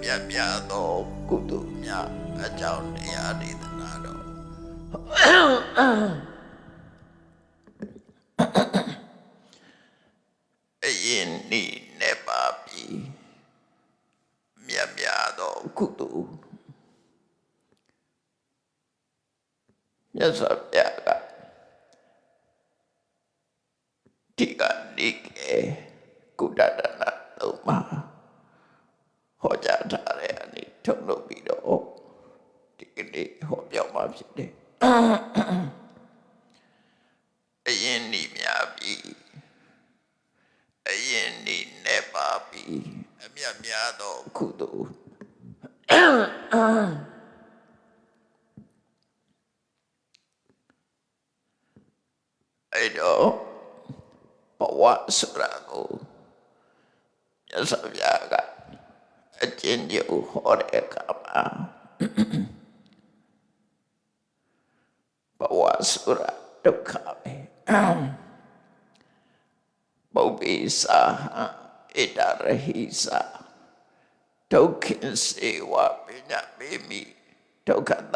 မြတ်မြတ်သောကုသိုလ်များအကြောင်းတရားဒေသနာတော်အရင်ဤနဲ့ပါပြီမြတ်မြတ်သောကုသိုလ်မြတ်စွာဘုရားကဒီကနေ့ကုတ္တဒနာသုံးပါဟောကြားထားတဲ့အနည်းထုတ်လုပ်ပြီးတော့ဒီကနေ့ဟောပြောမှာဖြစ်တယ်အရင်ဤများပြီအရင်ဤနဲ့ပါပြီအမြတ်များသောကုသိုလ်အဲ့တော့ဘဝဆိုတာကိုမြတ်စွာဘုရားကအကျဉ်းချုပ်ဟောတဲ့အခါမှာဘဝဆိုတာဒုက္ခပဲပုပ္ပိစာဣတရဟိစာဒုက္ခိစေဝပညာမေမိဒုက္ခသသ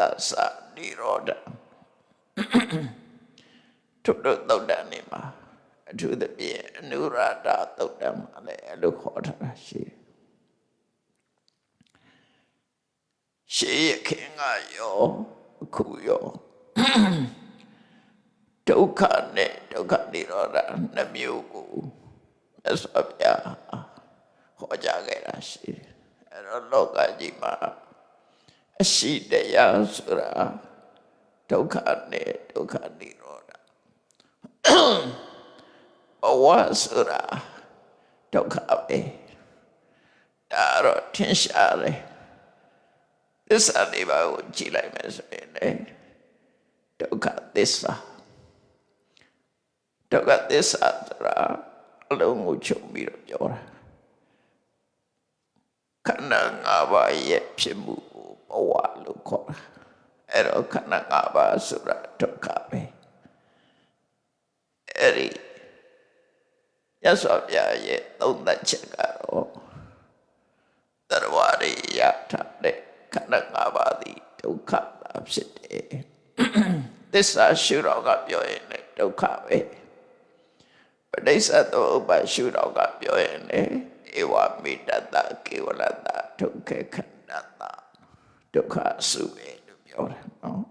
နိရောဓထုတို့သုတ်တန်နေမှာအထူးသဖြင့်အနုရာဒသုတ်တန်မှာလည်းအဲ့လိုခေါ်ထားတာရှိတယ်ရှေးရခင်ကရောအခုရောဒုက္ခနဲ့ဒုက္ခနိရောဓနှမျိုးကိုမြတ်စွာဘုရားဟောကြားခဲ့တာရှိတယ်အဲ့တော့လောကကြီးမှာအရှိတရားဆိုတာဒုက္ခနဲ့ဒုက္ခနိရောဓဘဝဆိုတာဒုက္ခပဲဒါတော့ထင်ရှားတယ်သစ္စာလေးပါးကိုကြည့်လိုက်မယ်ဆိုရင်လေဒုက္ခသစ္စာဒုက္ခသစ္စာဆိုတာအလုံးကိုချုပ်ပြီးတော့ပြောတာခန္ဓာ၅ပါးရဲ့ဖြစ်မှုကိုဘဝလို့ခေါ်တာအဲ့တော့ခန္ဓာ၅ပါးဆိုတာဒုက္ခပဲအဲ့ဒီမြတ်စွာဘုရားရဲ့သုံးသပ်ချက်ကတော့သရဝရိယထတဲ့ခန္ဓာ၅ပါးသည်ဒုက္ခသာဖြစ်တယ်သစ္စာရှုတော်ကပြောရင်လည်းဒုက္ခပဲပဋိစ္စသောဥပ္ပရှုတော်ကပြောရင်လည်းဧဝမေတ္တကေဝလတဒုက္ခခန္ဓာဒုက္ခစုပဲလို့ပြောတယ်နော်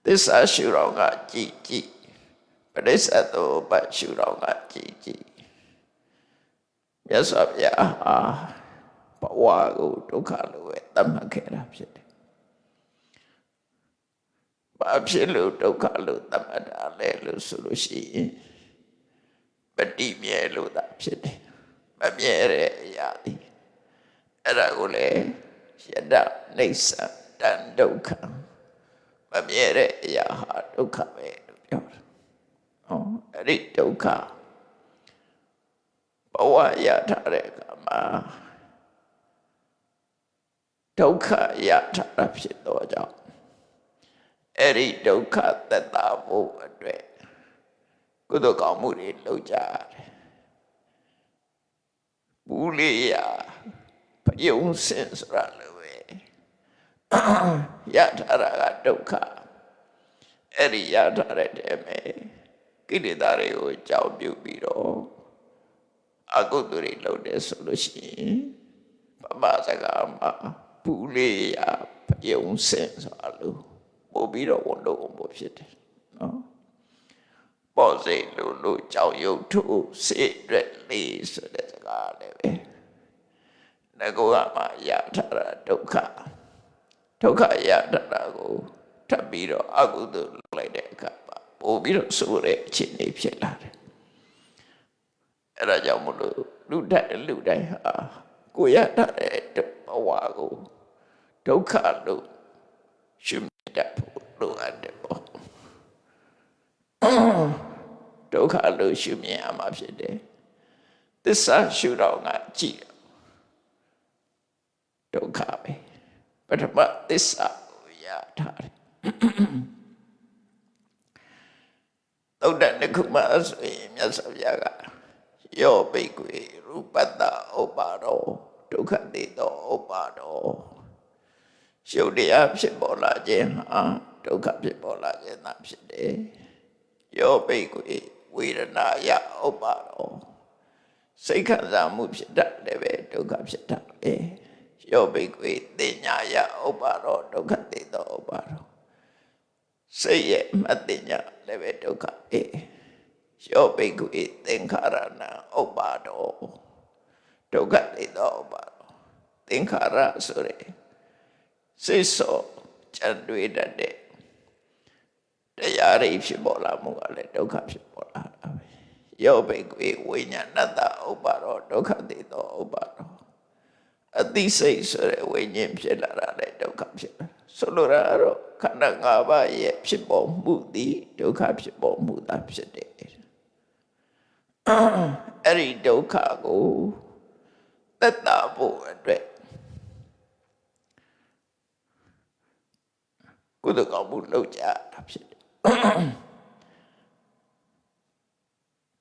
သစ္စာရှုတော်ကကြည်ပဋိစ္စသောဥပ္ပရှုတော်ကကြည်မြတ်စွာဘုရားဘဝကိုဒုက္ခလို့ပဲသတ်မှတ်ခဲ့တာဖြစ်တယ်။ဘာဖြစ်လို့ဒုက္ခလို့သတ်မှတ်တာလဲလို့ဆိုလို့ရှိရင်ပฏิမြဲလို့သာဖြစ်တယ်။မမြဲတဲ့အရာဒီအဲ့ဒါကိုလေယတနိစ္စတန်ဒုက္ခမမြဲတဲ့အရာဟာဒုက္ခပဲလို့ပြောတာ။ဟောအဲ့ဒီဒုက္ခဘဝရထားတဲ့အခါမှာဒုက္ခရထားတာဖြစ်သောကြောင့်အဲ့ဒီဒုက္ခသက်သာဖို့အတွက်ကုသိုလ်ကောင်းမှုတွေလုပ်ကြရတယ်။ဘူးလေးရပယုံစင်ဆိုတာလိုပဲရထားတာကဒုက္ခအဲ့ဒီရထားတဲ့တည်းမဲ့ကိလေသာတွေကိုကြောက်ပြုပြီးတော့အကုသိုလ်တွေလုပ်တယ်ဆိုလို့ရှိရင်ပမစကားမှာဘူးလေးရပယုံစင်ဆိုတာလို့ပို့ပြီးတော့ဝန်လို့ဖို့ဖြစ်တယ်နော်ပေါ့စိတ်လို့ကြောက်ရွံ့ထုစိတ်ရက်လေးဆိုတဲ့စကားလည်းပဲငကောကမှရထားတာဒုက္ခရထားတာကိုထပ်ပြီးတော့အကုသိုလ်လုပ်လိုက်တဲ့အခါမှာပို့ပြီးတော့ဆိုးတဲ့အခြေအနေဖြစ်လာတယ်အဲ့ဒါကြောင့်မလို့လူတိုင်းဟာကိုရထားတဲ့ဘဝကိုဒုက္ခလို့ရှုမြင်တတ်ဖို့လိုအပ်တယ်ပေါ့ဒုက္ခလို့ရှုမြင်ရမှာဖြစ်တယ်သစ္စာရှုတော်ကကြည့်ဒုက္ခပဲပထမသစ္စာကိုရထားတယ်သုတ်တန်တစ်ခုမှဆိုရင်မြတ်စွာဘုရားကယောဘိက္ခွေရူပတ္တဥပါရောဒုက္ က္ခတိသောဥပါဒောရှုပ်တရားဖြစ်ပေါ်လာခြင်းဟာဒုက္ခဖြစ်ပေါ်လာခြင်းသာဖြစ်တယ်ယောဘိက္ခွေဝေဒနာယဥပါဒောစိတ်ခံစားမှုဖြစ်တတ်တယ်ပဲဒုက္ခဖြစ်တတ်တယ်ယောဘိက္ခွေသိညာယဥပါဒောဒုက္ခတိသောဥပါဒောစိတ်ရဲ့အတ္တညာလည်းပဲဒုက္ခပဲယောဘိက္ခွေသင်္ခါရဏဥပါဒောဒုက္ခတိသောဥပါဒောသင်္ခါရဆိုရယ်စိတ်ဆောကြံတွေးတတ်တဲ့တရားတွေဖြစ်ပေါ်လာမှုကလည်းဒုက္ခဖြစ်ပေါ်လာတာပဲယောဘိက္ခွေဝိညာဏတ္တဥပါဒောဒုက္ခတိသောဥပါဒောအသိစိတ်ဆိုတဲ့ဝိညာဉ်ဖြစ်လာတာလည်းဒုက္ခဖြစ်လာဆိုလိုတာကတော့ခန္ဓာ၅ပါးရဲ့ဖြစ်ပေါ်မှုသည်ဒုက္ခဖြစ်ပေါ်မှုသာဖြစ်တယ်အဲ့ဒီဒုက္ခကိုသက်သာဖို့အတွက်ကုသိုလ်ကောင်းမှုလုပ်ကြတာဖြစ်တယ်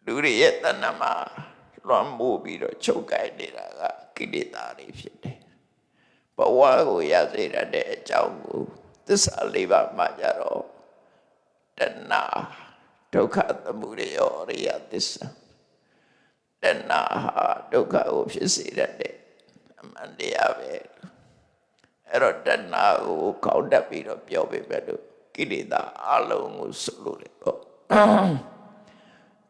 လူတွေရဲ့တဏ္ဍမှာလွှမ်းမိုးပြီးတော့ချုပ်ကိုင်နေတာကကိလေသာတွေဖြစ်တယ်ဘဝကိုရစေရတဲ့အကြောင်းကိုသစ္စာ၄ပါးမှာကြတော့တဏ္ဍဒုက္ခသမုဒယအရိယသစ္စာတဏ္ဍဟာဒုက္ခကိုဖြစ်စေတဲ့အမှန်တရားပဲအဲ့တော့တဏ္ဍကိုကောက်တက်ပြီးတော့ပြောပေးပဲလို့ကိလေသာအလုံးကိုဆိုလို့လေပေါ့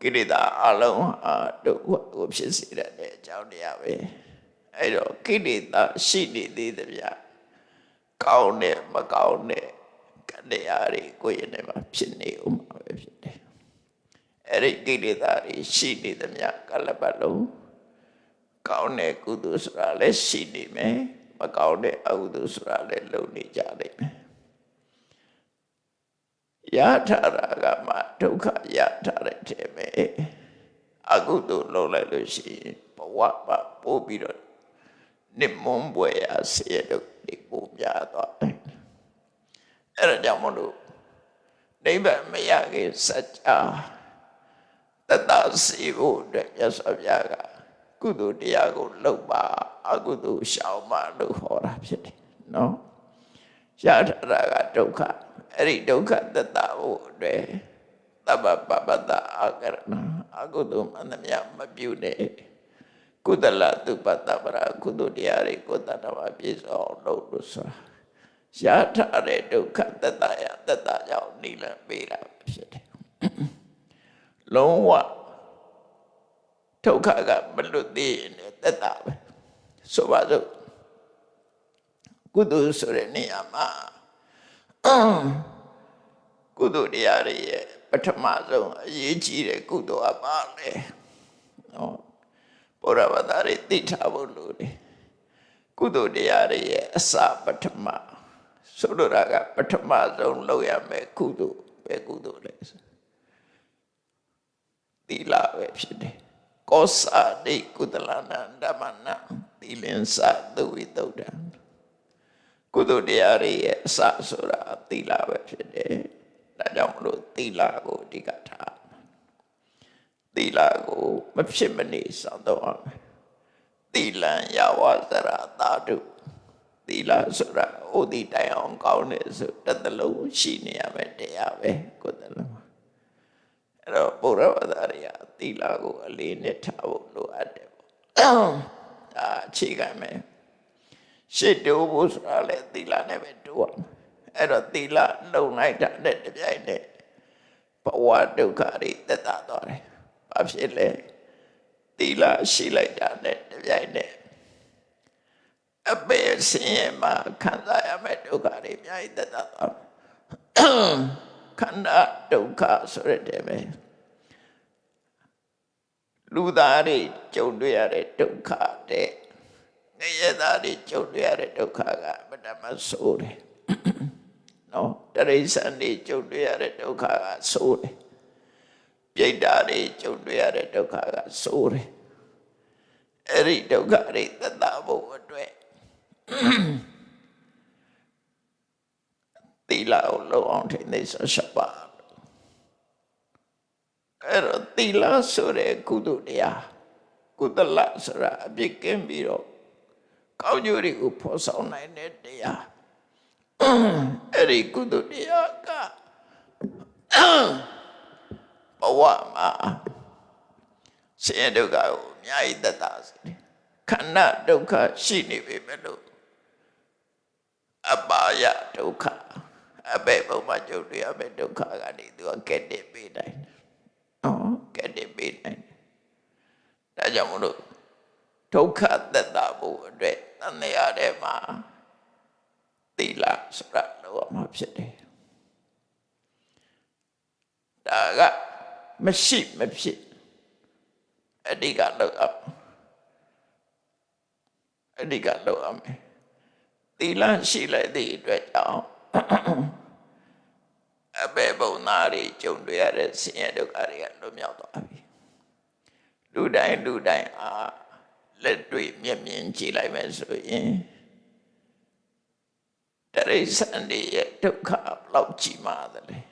ကိလေသာအလုံးဟာဒုက္ခကိုဖြစ်စေတဲ့အကြောင်းတရားပဲအဲ့တော့ကိလေသာရှိနေသေးသမျှကောင်းတဲ့မကောင်းတဲ့တရားတွေကိုယ်ရင်ထဲမှာဖြစ်နေဦးမှာပဲဖြစ်တယ်အဲ့ဒီကိလေသာတွေရှိနေသမျှကလပ်ပတ်လုံးကောင်းတဲ့ကုသိုလ်ဆိုတာလည်းရှိနေမယ်မကောင်းတဲ့အကုသိုလ်ဆိုတာလည်းလုပ်နေကြလိမ့်မယ်ယထာရာကမှဒုက္ခယထာတဲ့ထဲမှာအကုသိုလ်လုပ်လိုက်လို့ရှိရင်ဘဝမှာပို့ပြီးတော့နိမွန်ပွေရစေတော့ဒီပို့များသွားတယ်အဲ့ဒါကြောင့်မလို့နိဗ္ဗာန်မရခင်စัจ जाတတစီဖို့အတွက်မြတ်စွာဘုရားကကုသိုလ်တရားကိုလုပ်ပါအကုသိုလ်ရှောင်ပါလို့ဟောတာဖြစ်တယ်နော်ယထာရာကဒုက္ခအဲ့ဒီဒုက္ခတတဖို့အတွက်သဗ္ဗပပတ္တအာကရဏအကုသိုလ်မှန်သမျှမပြုနဲ့ကုသလသုပတ္တပရကုသိုလ်တရားတွေကိုတဏ္ဍာမှာပြည့်စုံအောင်လုပ်လို့ဆိုတာယထာတဲ့ဒုက္ခတတယတတကြောင့်နိလန်ပေးတာဖြစ်တယ်လုံးဝဒုက္ခကမလွတ်သေးရင်သက်တာပဲဆိုပါစို့ကုသိုလ်ဆိုတဲ့နေရာမှာကုသိုလ်တရားတွေရဲ့ပထမဆုံးအရေးကြီးတဲ့ကုသိုလ်ကပါလေနော်ဘုရားဘာသာတွေသိထားဖို့လိုတယ်ကုသိုလ်တရားတွေရဲ့အစပထမဆိုလိုတာကပထမဆုံးလုပ်ရမယ်ကုသိုလ်ပဲကုသိုလ်လဲသီလပဲဖြစ်တယ်ကောစာဒိကုသလနာဓမ္မနာသီလင်္စသဝိတုဒ္ဓံကုသိုလ်တရားတွေရဲ့အစဆိုတာသီလပဲဖြစ်တယ်ဒါကြောင့်မလို့သီလကိုအဓိကထားသီလကိုမဖြစ်မနေစောင့်တော့အောင်သီလံယဝဇရသာတုသီလဆိုတာဥဒိတိုင်အောင်ကောင်းတယ်ဆိုတစ်သလုံးရှိနေရမယ်တရားပဲကိုယ်တည်းမှာအဲ့တော့ဘုရားဘာသာတွေကသီလကိုအလေးနဲ့ထားဖို့လိုအပ်တယ်ပေါ့ဒါအခြေခံမယ်ရှစ်တိုးဖို့ဆိုတာလေသီလနဲ့ပဲတိုးရမယ်အဲ့တော့သီလလုံလိုက်တာနဲ့တပြိုင်နက်ဘဝဒုက္ခတွေသက်သာသွားတယ်ဘာဖြစ်လဲသီလရှိလိုက်တာနဲ့တပြိုင်နက်အပေဆင်းရဲမှာခံစားရမယ့်ဒုက္ခတွေအများကြီးသက်သာသွားခန္ဓာဒုက္ခဆိုရတဲ့ပဲလူသားတွေကြုံတွေ့ရတဲ့ဒုက္ခတဲ့ငရဲသားတွေကြုံတွေ့ရတဲ့ဒုက္ခကမတမဆိုးတယ်နော်တရိစ္ဆာန်တွေကြုံတွေ့ရတဲ့ဒုက္ခကဆိုးတယ်ပြိတ္တာတွေကြုံတွေ့ရတဲ့ဒုက္ခကဆိုးတယ်အဲ့ဒီဒုက္ခတွေသက်သာဖို့အတွက်သီလကိုလုံအောင်ထိန်းသိမ်းရှောက်ပါအဲ့တော့သီလဆိုတဲ့ကုသိုလ်တရားကုသလဆိုတာအပြစ်ကင်းပြီးတော့ ကောင်းကျိုးတွေကိုဖော်ဆောင်နိုင်တဲ့တရားအဲ့ဒီကုသိုလ်တရားကဘဝမှာဆင်းရဲဒုက္ခကိုအများကြီးသက်သာစေတယ်ခန္ဓာဒုက္ခရှိနေပြီပဲလို့အပါယဒုက္ခအဘယ်ဘုံမှာကြုံတွေ့ရမယ့်ဒုက္ခကနေသူကကဲ့တင်ပေးနိုင်တယ်နော်ကဲ့တင်ပေးနိုင်တယ်ဒါကြောင့်မလို့ဒုက္ခသက်သာဖို့အတွက်သံဃာထဲမှာသီလဆိုတာလောမှာဖြစ်တယ်ဒါကမရှိမဖြစ်အဓိကလောက်အောင်မယ်သီလရှိလိုက်တဲ့အတွက်ကြောင့်အဘယ်ဘုံသားတွေကြုံတွေ့ရတဲ့ဆင်းရဲဒုက္ခတွေကလွတ်မြောက်သွားပြီလူတိုင်းအားလက်တွေ့မျက်မြင်ကြည့်လိုက်မယ်ဆိုရင်တရိစ္ဆာန်တွေရဲ့ဒုက္ခဘလောက်ကြီးမားတယ်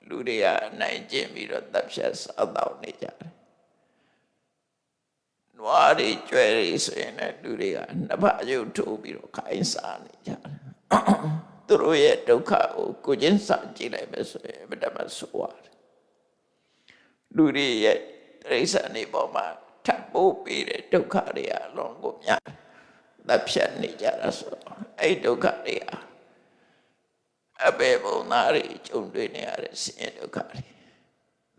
လူတွေကနိုင်ကျင့်ပြီးတော့တပ်ဖြတ်စားတော့နေကြတယ်နွားတွေကြွယ်တွေဆိုရင်လည်းလူတွေကနှစ်ဖက်ရုပ်ထိုးပြီးတော့ခိုင်းစားနေကြတယ်သူတို့ရဲ့ဒုက္ခကိုချင်းစာကြည့်လိုက်မယ်ဆိုရင်ဘယ်တမဆိုးရတယ်လူတွေရဲ့တရိစ္ဆာန်တွေပေါ်မှာထပ်ပိုးပြီးတဲ့ဒုက္ခတွေအလုံးကိုများတပ်ဖြတ်နေကြတာဆိုအဲ့ဒုက္ခတွေအဘယ်ဘုံသားတွေကြုံတွေ့နေရတဲ့ဆင်းရဲဒုက္ခတွေ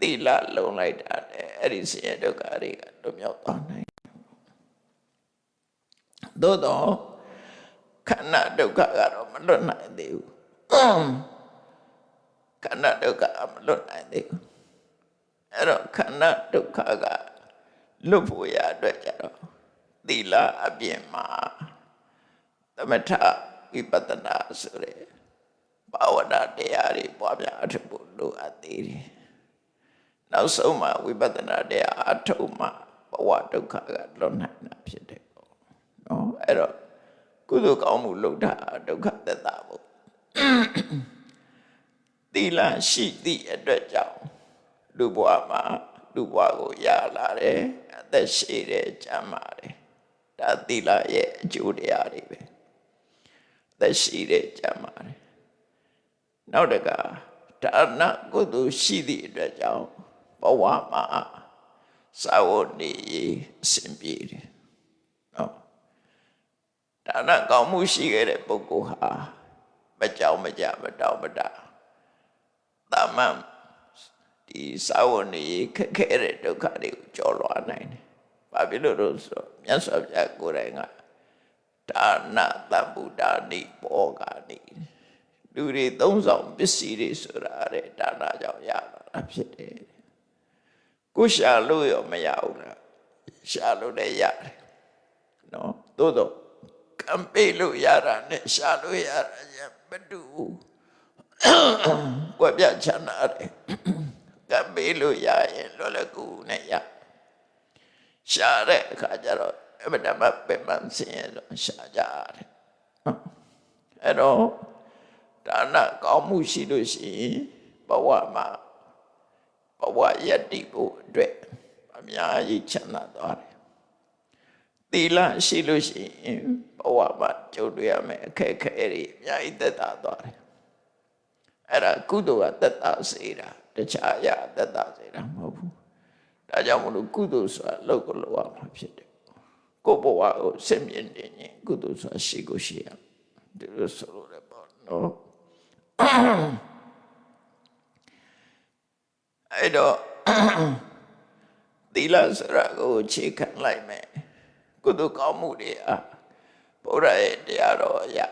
သီလလုံလိုက်တာနဲ့အဲ့ဒီဆင်းရဲဒုက္ခတွေကလွတ်မြောက်သွားနိုင်သို့တော့ခန္ဓာဒုက္ခကတော့မလွတ်နိုင်သေးဘူးခန္ဓာဒုက္ခမလွတ်နိုင်သေးဘူးအဲ့တော့ခန္ဓာဒုက္ခကလွတ်ဖို့ရအတွက်ကြတော့သီလအပြင်မှာသမထဝိပဿနာဆိုတဲ့ဘာဝနာတရားတွေပွားများအထောက်ဖို့လိုအပ်သေးတယ်။နောက်ဆုံးမှာဝိပဿနာတရားအထောက်မှဘဝဒုက္ခကလွတ်နိုင်တာဖြစ်တယ်ပေါ့။နော်အဲ့တော့ကုသိုလ်ကောင်းမှုလုပ်တာဒုက္ခသက်သာဖို့သီလရှိသည့်အတွက်ကြောင့်လူဘဝမှာလူဘဝကိုရလာတယ်အသက်ရှိတယ်ကျမ်းမာတယ်ဒါသီလရဲ့အကျိုးတရားတွေပဲအသက်ရှိတယ်ကျမ်းမာတယ်နောက်တကဒါနကုသိုလ်ရှိသည့်အတွက်ကြောင့်ဘဝမှာစာဝတ်နေအစဉ်ပြေတယ်နော်ဒါနကောင်းမှုရှိခဲ့တဲ့ပုဂ္ဂိုလ်ဟာမကြောက်မကြမတောင့်မတသာမန်ဒီစာဝတ်နေခက်ခဲတဲ့ဒုက္ခတွေကိုကျော်လွှားနိုင်တယ်။ဘာဖြစ်လို့လဲဆိုတော့မြတ်စွာဘုရားကိုယ်တိုင်ကဒါနသံဗုဒ္ဓနိဘောဂာနိလူတွေသုံးဆောင်ပစ္စည်းတွေဆိုတာတဲ့ဒါနကြောင့်ရလာတာဖြစ်တယ်။ကိုရှာလို့ရောမရဘူးလား။ရှာလို့လည်းရတယ်။နော်။သို့တော့ကံပေးလို့ရတာနဲ့ရှာလို့ရတာချင်းမတူဘူး။ကိုယ်ပြချမ်းသာတယ်။ကံပေးလို့ရရင်လောလကူနဲ့ရရှာတဲ့အခါကျတော့အမတမပင်မစင်းရတော့ရှာကြတယ်အဲ့တော့ဒါနကောင်းမှုရှိလို့ရှိရင်ဘဝမှာဘဝယတ္တိဖို့အတွက်အများကြီးချမ်းသာသွားတယ်သီလရှိလို့ရှိရင်ဘဝမှာကြုံတွေ့ရမယ့်အခက်အခဲတွေအများကြီးသက်သာသွားတယ်အဲ့ဒါကုသိုလ်ကသက်သာစေတာတခြားအရာသက်သာစေတာမဟုတ်ဘူးဒါကြောင့်မလို့ကုသိုလ်ဆိုတာလောက်ကိုလောက်အောင်ဖြစ်တယ်ကိုယ့်ဘဝကိုစင်မြင်နေရင်ကုသိုလ်ဆိုတာရှိကိုရှိရဒီလိုဆိုလို့လည်းပေါ့နော်အဲ့တော့သီလဆိုတာကိုခြေခံလိုက်မယ်ကုသိုလ်ကောင်းမှုတွေဘုရားရဲ့တရားတော်အရာ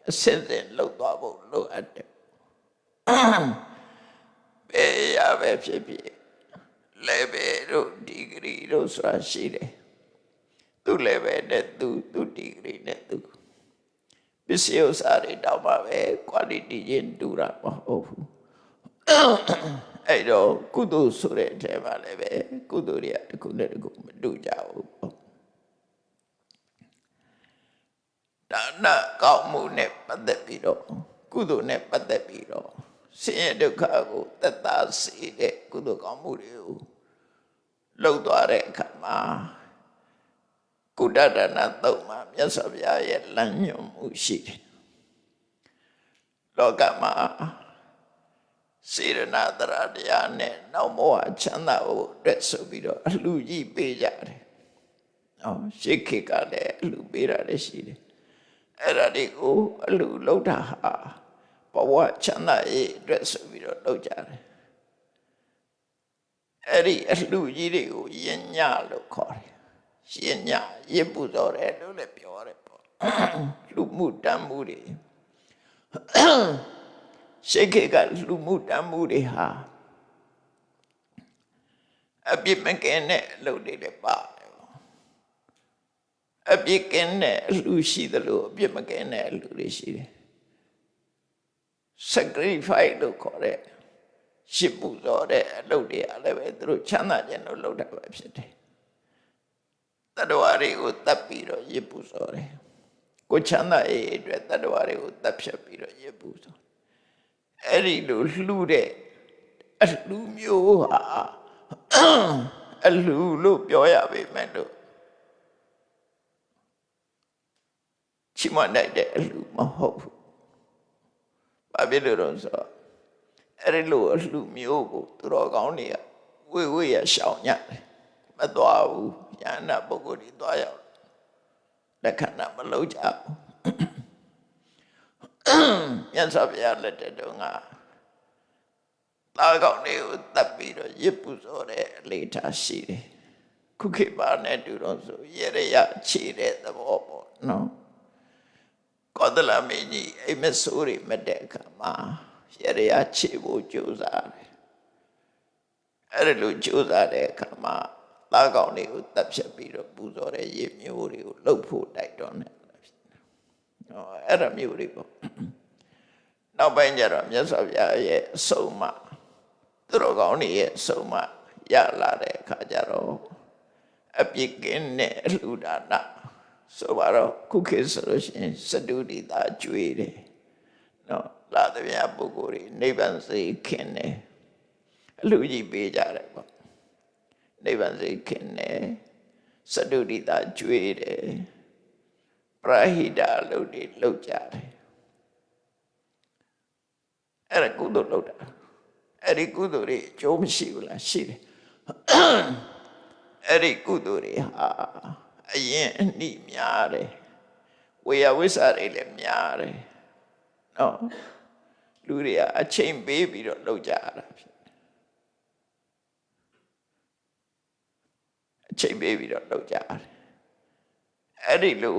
အစစ်စစ်လုပ်သွားဖို့လိုအပ်တယ်ဘယ်ရပဲဖြစ်ဖြစ်လည်းပဲတို့ဒီဂရီတို့ဆိုတာရှိတယ်သူလည်းပဲနဲ့သူဒီဂရီနဲ့သူပစ္စည်းဥစ္စာတွေတောင်းပါပဲ quality ချင်းတူတာမဟုတ်ဘူးအဲ့တော့ကုသိုလ်ဆိုတဲ့အထဲမှာလည်းပဲကုသိုလ်တွေကတစ်ခုနဲ့တစ်ခုမတူကြဘူးဒါနကောင်းမှုနဲ့ပတ်သက်ပြီးတော့ကုသိုလ်နဲ့ပတ်သက်ပြီးတော့ဆင်းရဲဒုက္ခကိုသက်သာစေတဲ့ကုသိုလ်ကောင်းမှုတွေကိုလှုပ်သွားတဲ့အခါမှာ ကုဋ္ဌဒါနသုံးမှာမြတ်စွာဘုရားရဲ့လမ်းညွှန်မှုရှိတယ်လောကမှာစေရနာတရားနဲ့နောက်မောဟချမ်းသာဖို့အတွက်ဆိုပြီးတော့အလှကြီးပေးကြတယ်ရှေးခေတ်ကလည်းအလှပေးတာလည်းရှိတယ်အဲ့ဒါတွေကိုအလှလုပ်တာဟာဘဝချမ်းသာရေးအတွက်ဆိုပြီးတော့လုပ်ကြတယ်အဲ့ဒီအလှကြီးတွေကိုယဉ်ညလို့ခေါ်တယ်ယဉ်ညရစ်ပူဇော်တယ်လို့လည်းပြောရတယ်ပေါ့လူမှုတမ်းမှုတွေရှေးခေတ်ကလူမှုတမ်းမှုတွေဟာအပြစ်မကင်းတဲ့အလုပ်တွေလည်းပါတယ်အပြစ်ကင်းတဲ့အလှရှိသလိုအပြစ်မကင်းတဲ့အလှတွေရှိတယ် sacrifice လို့ခေါ်တဲ့ရှစ်ပူဇော်တဲ့အလုပ်တွေအားလည်းပဲသူတို့ချမ်းသာခြင်းလို့လုပ်တာပဲဖြစ်တယ်တတ္တဝါတွေကိုတတ်ပြီးတော့ရစ်ပူဇော်တယ်ကိုချမ်းသာရေးအတွက်တတ္တဝါတွေကိုတတ်ဖြတ်ပြီးတော့ရစ်ပူဇော်အဲ့ဒီလိုလှူတဲ့အလှမျိုးဟာအလှလို့ပြောရပေမဲ့လို့ချီးမွမ်းတဲ့အလှမဟုတ်ဘူး။ဘာဖြစ်လို့လဲဆိုတော့အဲ့ဒီလိုအလှမျိုးကိုသူတော်ကောင်းတွေကဝေရရှောင်ညတယ်မသွားဘူး။ညာနာပုဂ္ဂိုလ်တွေသွားရောက်လက်ခံတာမလုပ်ကြဘူး။မြတ်စွာဘုရားလက်ထက်တုန်းကသားကောင်းတွေကိုတတ်ပြီးတော့ရစ်ပူဇော်တဲ့အလေးထားရှိတယ်ခုခေတ်ပါနဲ့တူတော့ဆိုရရခြေတဲ့သဘောပေါ့နော်ကောသလမင်းကြီးအိမ်မဆိုးတွေမတဲ့အခါမှာရရခြေဖို့ကြိုးစားတယ်အဲ့ဒါလိုကြိုးစားတဲ့အခါမှာသားကောင်းတွေကိုတတ်ဖြတ်ပြီးတော့ပူဇော်တဲ့ရည်မျိုးတွေကိုလှုပ်ဖို့တိုက်တွန်းတယ်အဲ့ဒါမျိုးတွေပေါ့နောက်ပိုင်းကျတော့မြတ်စွာဘုရားရဲ့အဆုံးအမသူတော်ကောင်းတွေရဲ့အဆုံးအမရလာတဲ့အခါကျတော့အပြစ်ကင်းတဲ့အလှူဒါနဆိုတော့ခုခေတ်ဆိုလို့ရှိရင်စတုဒီတာကျွေးတယ်နော်လာသမျှပုဂ္ဂိုလ်တွေနိဗ္ဗာန်စိတ်ခင်တယ်အလှူကြီးပေးကြတယ်ပေါ့နိဗ္ဗာန်စိတ်ခင်တယ်စတုဒီတာကျွေးတယ်ပရဟိတလုပ်တွေလုပ်ကြတယ်အဲ့ဒါကုသိုလ်လုပ်တာအဲ့ဒီကုသိုလ်တွေအကျိုးမရှိဘူးလားရှိတယ်အဲ့ဒီကုသိုလ်တွေဟာအရင်အနည်းများတယ်ဝေယဝိဆာတွေလည်းများတယ်နော်လူတွေကအချိန်ပေးပြီးတော့လုပ်ကြရတာဖြစ်အချိန်ပေးပြီးတော့လုပ်ကြရတယ်အဲ့ဒီလို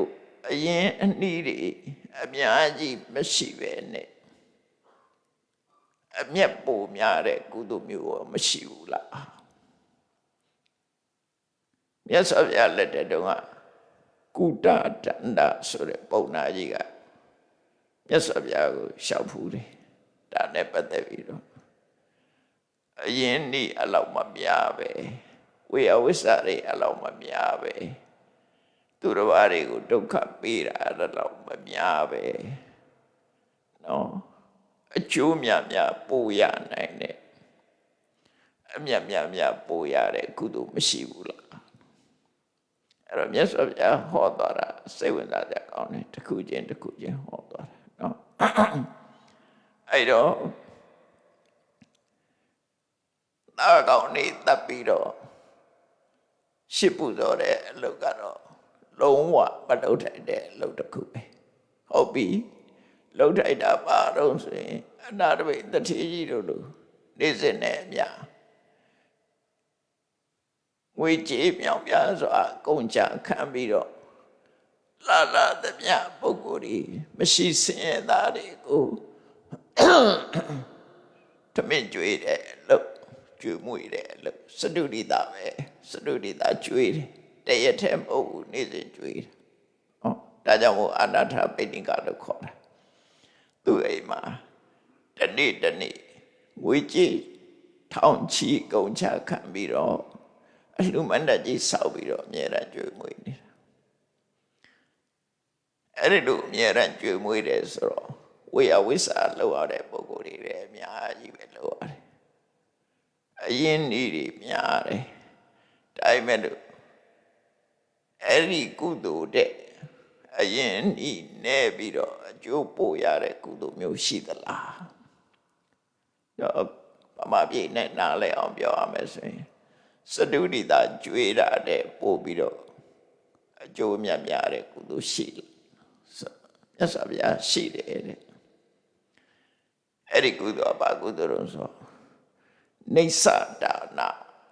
အရင်အနည်းတွေအများကြီးမရှိပဲနဲ့အမျက်ပိုများတဲ့ကုသိုလ်မျိုးရောမရှိဘူးလားမြတ်စွာဘုရားလက်ထက်တုန်းကကုဋ္ဌဒန္တဆိုတဲ့ပုံနာကြီးကမြတ်စွာဘုရားကိုလျှောက်ဖူးတယ်ဒါနဲ့ပတ်သက်ပြီးတော့အရင်နေ့အလောက်မများပဲဝေယဝိဆာတွေအလောက်မများပဲသူတော်ဘာတွေကိုဒုက္ခပေးတာအဲ့လောက်မများပဲနော်အကျိုးများများပို့ရနိုင်တယ်အမြတ်များပို့ရတဲ့ကုသိုလ်မရှိဘူးလားအဲ့တော့မြတ်စွာဘုရားဟောသွားတာစိတ်ဝင်စားကြကောင်းတယ်တစ်ခုချင်းဟောသွားတာနော်အဲ့တော့သားကောင်းနေတပ်ပြီးတော့ရှစ်ပူဇော်တဲ့အလုပ်ကတော့လုံးဝမလုပ်ထိုက်တဲ့အလုပ်တစ်ခုပဲဟုတ်ပြီလှုပ်ထိုက်တာပါတော့ဆိုရင်အနာတပိတထေကြီးတို့လိုနေစင်နဲ့အမြငွေကြေးမြောင်ပြစွာကုန်ကြခံပြီးတော့လာသမျှပုဂ္ဂိုလ်တွေမရှိစင်ရသားတွေကိုတမင်ကြွေးတယ်လို့ကြွေးမွေတယ်လို့စတုဒီတာပဲစတုဒီတာကြွေးတယ်တရက်ထဲမဟုတ်ဘူးနေစဉ်ကြွေးတယ်ဟောဒါကြောင့်မို့အနာထပိဋိကလို့ခေါ်တာသူ့အိမ်မှာတနေ့ငွေကြေးထောင်ချီကုန်ချခံပြီးတော့အလှမန္တကြီးဆောက်ပြီးတော့အမြဲတမ်းကြွေးမွေးနေတာအဲ့ဒီလိုအမြဲတမ်းကြွေးမွေးတယ်ဆိုတော့ဝေယဝိဆာလောက်ရတဲ့ပုဂ္ဂိုလ်တွေလည်းအများကြီးပဲလောက်ရတယ်အရင်ဤတွေများတယ်ဒါပေမဲ့လို့ အဲ့ဒီကုသိုလ်တဲ့အရင်ဤနေပြီးတော့အကျိုးပို့ရတဲ့ကုသိုလ်မျိုးရှိသလားတော့ဗမာပြည်နဲ့နားလည်အောင်ပြောရမယ်ဆိုရင်စတုဒိတာကျွေးတာတဲ့ပို့ပြီးတော့အကျိုးမြတ်များတဲ့ကုသိုလ်ရှိတယ်မြတ်စွာဘုရားရှိတယ်တဲ့အဲ့ဒီကုသိုလ်ကဘာကုသိုလ်လို့ဆိုနေသဒါန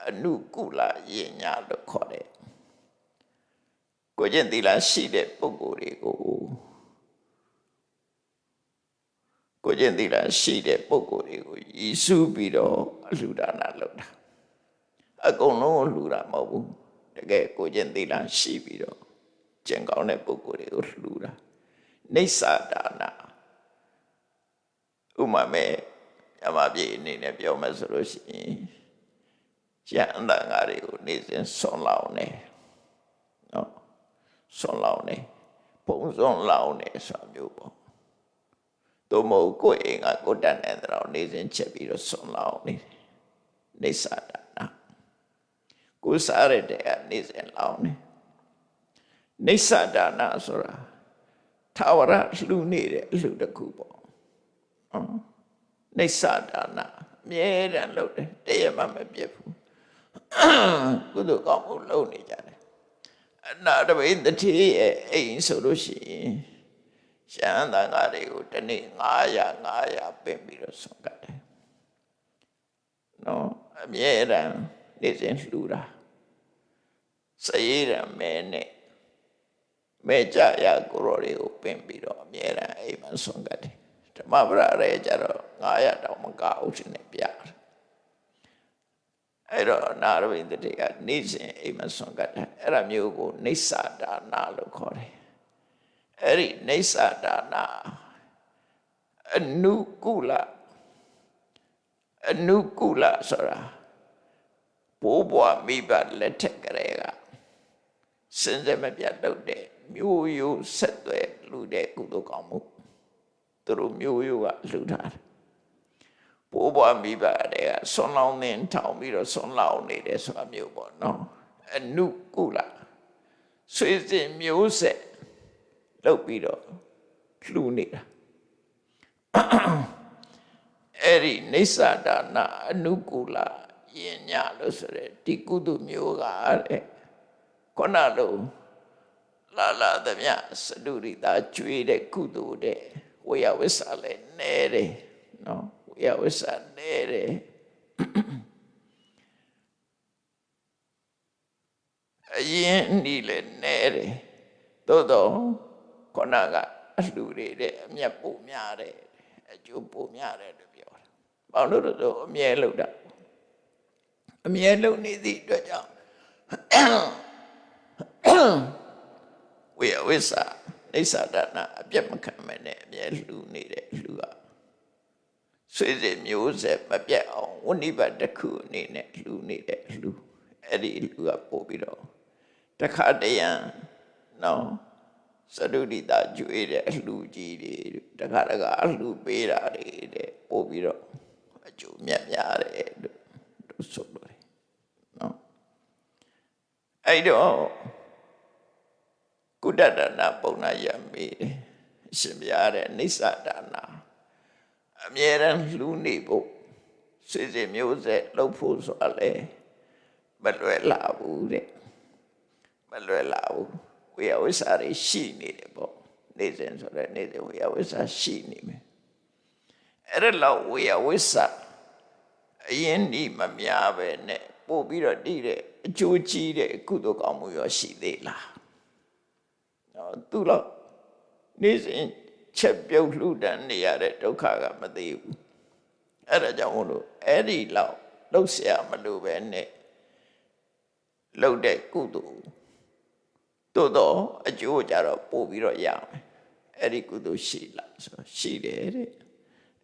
အနုကုလယဉ်ညာလို့ခေါ်တယ်ကိုကျင့်သီလရှိတဲ့ပုဂ္ဂိုလ်တွေကိုကိုကျင့်သီလရှိတဲ့ပုဂ္ဂိုလ်တွေကိုရည်စူးပြီးတော့အလှူဒါနလုပ်တာအကုန်လုံးကိုလှူတာမဟုတ်ဘူးတကယ်ကိုကျင့်သီလရှိပြီးတော့ကျင့်ကောင်းတဲ့ပုဂ္ဂိုလ်တွေကိုလှူတာနေသဒါနဥမာမဲ့အမပြေအနေနဲ့ပြောမယ်ဆိုလို့ရှိရင်ကျန်တဲ့ငါတွေကိုနေစဉ်ဆွန်လောင်းနေနော်ဆွန်လောင်းနေပုံစွန်လောင်းနေဆိုမျိုးပေါ့တို့မဟုတ်ကိုယ်အိမ်ကကိုတတ်နေတဲ့တော့နေစဉ်ချက်ပြီးတော့ဆွန်လောင်းနေနေသဒါနကိုစားရတဲ့နေစဉ်လောင်းနေသဒါနဆိုတာထာဝရလှူနေတဲ့အလှူတစ်ခုပေါ့နေသဒါနအမြဲတမ်းလုပ်တယ်တရက်မှမပြတ်ဘူးကုသိုလ်ကောင်းမှုလုပ်နေကြတယ်အနာတပိတတိရဲ့အိမ်ဆိုလို့ရှိရင်ရှမ်းသံဃာတွေကိုတနေ့900ပင်ပြီးတော့ဆုံးကတ်တယ်နော်အမြဲတမ်းနေစဉ်လှူတာစရေးရမဲနဲ့မဲကြရကိုရောတွေကိုပင်ပြီးတော့အမြဲတမ်းအိမ်မှာဆုံးကတ်တယ်ဓမ္မပရရဲကြတော့900တောင်မကအောင်ရှင်နဲ့ပြတယ်အဲ့တော့နာရဝိတ္တိကနေစဉ်အိမ်မှာဆွန်ကတ်တယ်အဲ့ဒါမျိုးကိုနေသဒါနလို့ခေါ်တယ်အဲ့ဒီနေသဒါနအနုကုလဆိုတာဘိုးဘွားမိဘလက်ထက်ကလေးကစင်စဲမပြတ်လုပ်တဲ့မျိုးရိုးဆက်သွဲလူတဲ့ကုသိုလ်ကောင်းမှုသူတို့မျိုးရိုးကလှူထားတယ်ဘိုးဘွားမိဘတွေကဆွန်လောင်းနေထောင်ပြီးတော့ဆွန်လောင်းနေတယ်ဆိုတာမျိုးပေါ့နော်အနုကုလဆွေစဉ်မျိုးဆက်လုပ်ပြီးတော့လှူနေတာအဲ့ဒီနေသဒါနအနုကုလယဉ်ညာလို့ဆိုတဲ့ဒီကုသိုလ်မျိုးကတဲ့ခုနလိုလာသမျှစတုရိတာကျွေးတဲ့ကုသိုလ်တဲ့ဝေယဝိဆာလည်းနဲတယ်နော်ဝေယဝိဆာနဲတယ်အရင်ဒီလည်းနဲတယ်သို့တော့ခုနကအလှူတွေတဲ့အမြတ်ပိုများတယ်အကျိုးပိုများတယ်လို့ပြောတာဘာလို့လဲဆိုအမြဲလုပ်တာအမြဲလုပ်နေသည့်အတွက်ကြောင့်ဝေယဝိဆာနေသဒါနအပြတ်မခံမနဲ့အမြဲလှူနေတဲ့လှူကဆွေစဉ်မျိုးဆက်မပြတ်အောင်ဝဏိဘတ်တစ်ခုအနေနဲ့လှူနေတဲ့လှူအဲ့ဒီလှူကပို့ပြီးတော့တခါတရံနော်စတုဒိတာကျွေးတဲ့အလှူကြီးတွေတခါအလှူပေးတာတွေတဲ့ပို့ပြီးတော့အကျိုးမြတ်များတယ်လို့ဆိုလို့တယ်နော်အဲ့တော့ကုတ္တဒါနပုံနာယမေအရှင်ဘုရားတဲ့နေသဒါနအမြဲတမ်းလှူနေဖို့ဆွေစဉ်မျိုးဆက်လုပ်ဖို့ဆိုတာလေမလွယ်လာဘူးတဲ့မလွယ်လာဘူးဝေယဝိဆာတွေရှိနေတယ်ပေါ့နေစဉ်ဆိုတဲ့နေစဉ်ဝေယဝိဆာရှိနေမယ်အဲ့ဒါလောက်ဝေယဝိဆာအရင်ဒီမများပဲနဲ့ပို့ပြီးတော့တည်တဲ့အကျိုးကြီးတဲ့ကုသိုလ်ကောင်းမှုရောရှိသေးလားနော်သူတော့နေစဉ်ချက်ပြုတ်လှူဒန်းနေရတဲ့ဒုက္ခကမသေးဘူးအဲ့ဒါကြောင့်မို့လို့အဲ့ဒီလောက်လှုပ်ရှားမလို့ပဲနဲ့လှုပ်တဲ့ကုသိုလ်တို့တော့အကျိုးကြတော့ပို့ပြီးတော့ရမယ်အဲ့ဒီကုသိုလ်ရှိလားဆိုရှိတယ်တဲ့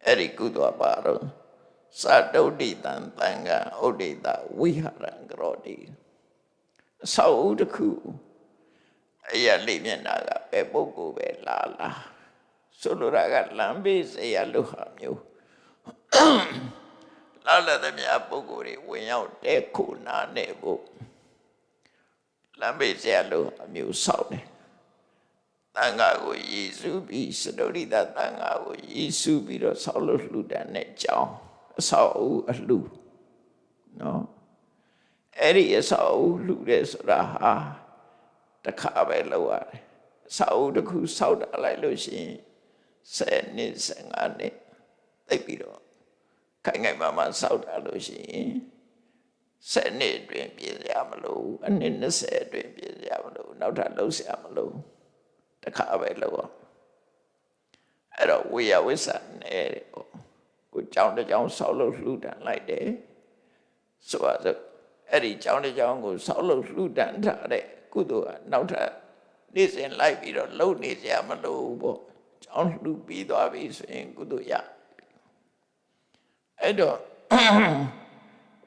အဲ့ဒီကုသိုလ်ပါတော့သတုဒ္ဒိတံတံဃာဥဒိတဝိဟရံကရောတိအဆောက်အဦတစ်ခုအရာလေးမျက်နှာကပဲပုဂ္ဂိုလ်ပဲလာဆိုလိုတာကလမ်းဘေးစရာလူဟာမျိုးလာတဲ့မြတ်ပုဂ္ဂိုလ်တွေဝင်ရောက်တဲ့ခုနာနေဖို့ လမ်းဘေးဆရာလို့အမျိုးဆောက်တယ်တန်ခါကိုရည်စူးပြီးစတုရိတတန်ခါကိုရည်စူးပြီးတော့ဆောက်လို့လှူဒန်းတဲ့ကြောင်းအဆောက်အဦအလှူနော်အဲ့ဒီအဆောက်အဦလှူတဲ့ဆိုတာဟာတစ်ခါပဲလောက်ရတယ်အဆောက်အဦတစ်ခုဆောက်တာလိုက်လို့ရှိရင်10နှစ်15နှစ်သိပြီးတော့ခိုင်ခိုင်မာမာဆောက်တာလို့ရှိရင်10နှစ်အတွင်းပြည့်ရမလို့အနှစ်20အတွင်းပြည့်ရမလို့နောက်ထပ်လှုပ်ရှားမလို့တစ်ခါပဲလောက်အဲ့တော့ဝိယဝိသနဲ့ကိုကြောင်းတစ်ကြောင်းဆောက်လို့လှူဒန်းလိုက်တယ်ဆိုပါစို့အဲ့ဒီကြောင်းတစ်ကြောင်းကိုဆောက်လို့လှူဒန်းထားတဲ့ကုသိုလ်ကနောက်ထပ်နေ့စဉ်လိုက်ပြီးတော့လှုပ်နေကြမလို့ပေါ့ကြောင်းလှူပြီးသွားပြီဆိုရင်ကုသိုလ်ရအဲ့တော့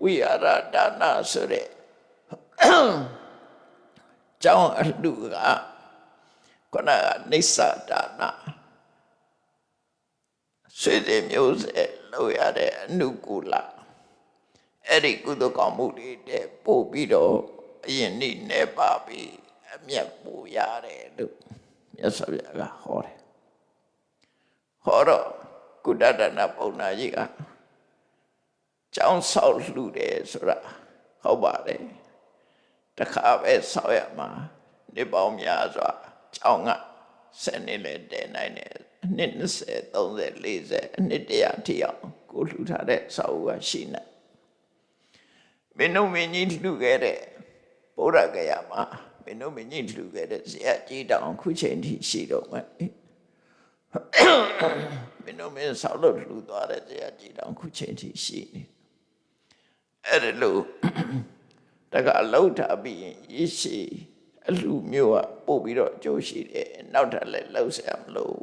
ဝိဟာရဒါနဆိုတဲ့ကြောင်းအလှူကခုနကနိစ္စဒါနဆွေတွေမျိုးစေ့လို့ရတဲ့အနုကူလအဲ့ဒီကုသိုလ်ကောင်းမှုတွေတဲ့ပို့ပြီးတော့အရင်နေ့နေပါပြီးအမျက်ပူရတယ်လို့မြတ်စွာဘုရားကဟောတယ်ဟောတော့ကုတ္တဒနာပုံနာကြီးကကျောင်းဆောက်လှူတယ်ဆိုတာဟုတ်ပါတယ်တခါပဲဆောက်ရမှာနေပေါင်းများစွာကျောင်းက10နှစ်လည်းတည်နိုင်တယ်အနှစ်20 30 40အနှစ်100ထိအောင်ကိုလှူထားတဲ့ဆောက်ဦးကရှိနေမင်းတို့မင်းကြီးလှူခဲ့တဲ့ဗုဒ္ဓဂယာမှာမင်းတို့မင်းကြီးလှူခဲ့တဲ့ဇေယျကြီးတောင်ခုချိန်ထိရှိတော့မယ်မင်းတို့မင်းဆောက်လို့လှူသွားတဲ့ဇေယျကြီးတောင်ခုချိန်ထိရှိနေအဲ့ဒါလို့တကအလုံးထားပြီးရင်ရရှိအလှမျိုးကပို့ပြီးတော့အကျိုးရှိတယ်နောက်ထပ်လည်းလှုပ်ဆရာမလို့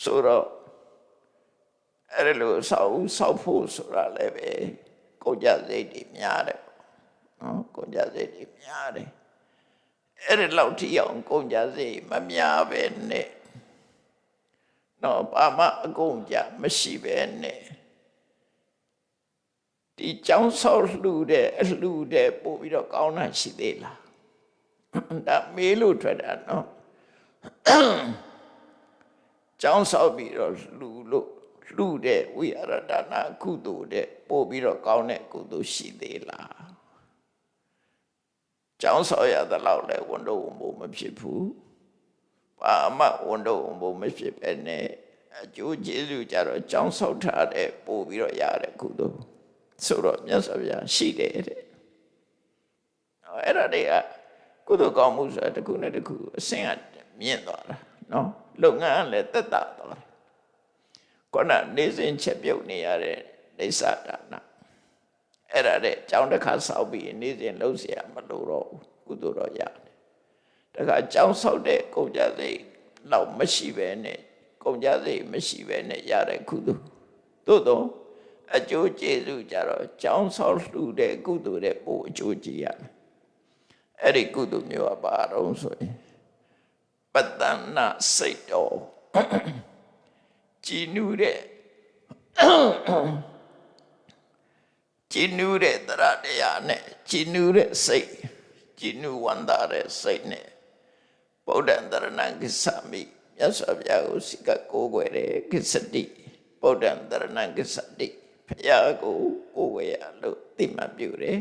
ဆိုတော့အဲ့ဒါလို့ဆောက်ဖို့ဆိုတာလည်းပဲကုန်ကြစိတ်တွေများတယ်နော်ကုန်ကြစိတ်တွေများတယ်အဲ့ဒါလောက်ထိအောင်ကုန်ကြစိတ်မများပဲနဲ့နော်ဘာမှအကုန်ကြမရှိပဲနဲ့ဒီကျောင်းဆောက်လှူတဲ့အလှူတဲ့ပို့ပြီးတော့ကောင်းတာရှိသေးလားဒါမေးလို့ထွက်တာနော်ကျောင်းဆောက်ပြီးတော့လှူတဲ့ဝိဟာရဒါနကုသိုလ်တဲ့ပို့ပြီးတော့ကောင်းတဲ့ကုသိုလ်ရှိသေးလားကျောင်းဆောက်ရတဲ့လောက်လဲဝန်တော့ဝန်ဖို့မဖြစ်ဘူးဘာမှဝန်တော့ဝန်ဖို့မဖြစ်ပဲနဲ့အကျိုးကျေးဇူးကြတော့ကျောင်းဆောက်ထားတဲ့ပို့ပြီးတော့ရတဲ့ကုသိုလ်ဆိုတော့မြတ်စွာဘုရားရှိတယ်တဲ့အဲ့ဒါတွေကကုသိုလ်ကောင်းမှုဆိုတာတစ်ခုနဲ့တစ်ခုအဆင့်ကမြင့်သွားတာနော်လုပ်ငန်းလည်းသက်သာသွားတယ်ခုနနေစဉ်ချက်ပြုတ်နေရတဲ့ဒိဋ္ဌဒါနအဲ့ဒါတဲ့ကြောင်းတစ်ခါဆောက်ပြီးနေစဉ်လှုပ်เสียမလို့တော့ကုသိုလ်တော့ရတယ်တခါကြောင်းဆောက်တဲ့ကုန်ကြစိတ်လောက်မရှိပဲနဲ့ကုန်ကြစိတ်မရှိပဲနဲ့ရတဲ့ကုသိုလ်သို့တော့အကျိုးကျေးဇူးကြတော့ကြောင်းဆောက်လှူတဲ့ကုသိုလ်တဲ့ပို့အကျိုးကြည့်ရမယ်အဲ့ဒီကုသိုလ်မျိုးကဘာတော့ဆိုရင်ပတ္တနာစိတ်တော်ကြည်နူးတဲ့တရားတရားနဲ့ကြည်နူးတဲ့စိတ်ကြည်နူးဝန္တာတဲ့စိတ်နဲ့ဗုဒ္ဓံတရဏံကိစ္ဆာမိမြတ်စွာဘုရားကိုစိတ်ကကိုးကွယ်တဲ့ကိစ္စတိဗုဒ္ဓံတရဏံကိစ္ဆတိဘုရားကိုကိုးကွယ်ရလို့သိမှတ်ပြုတယ်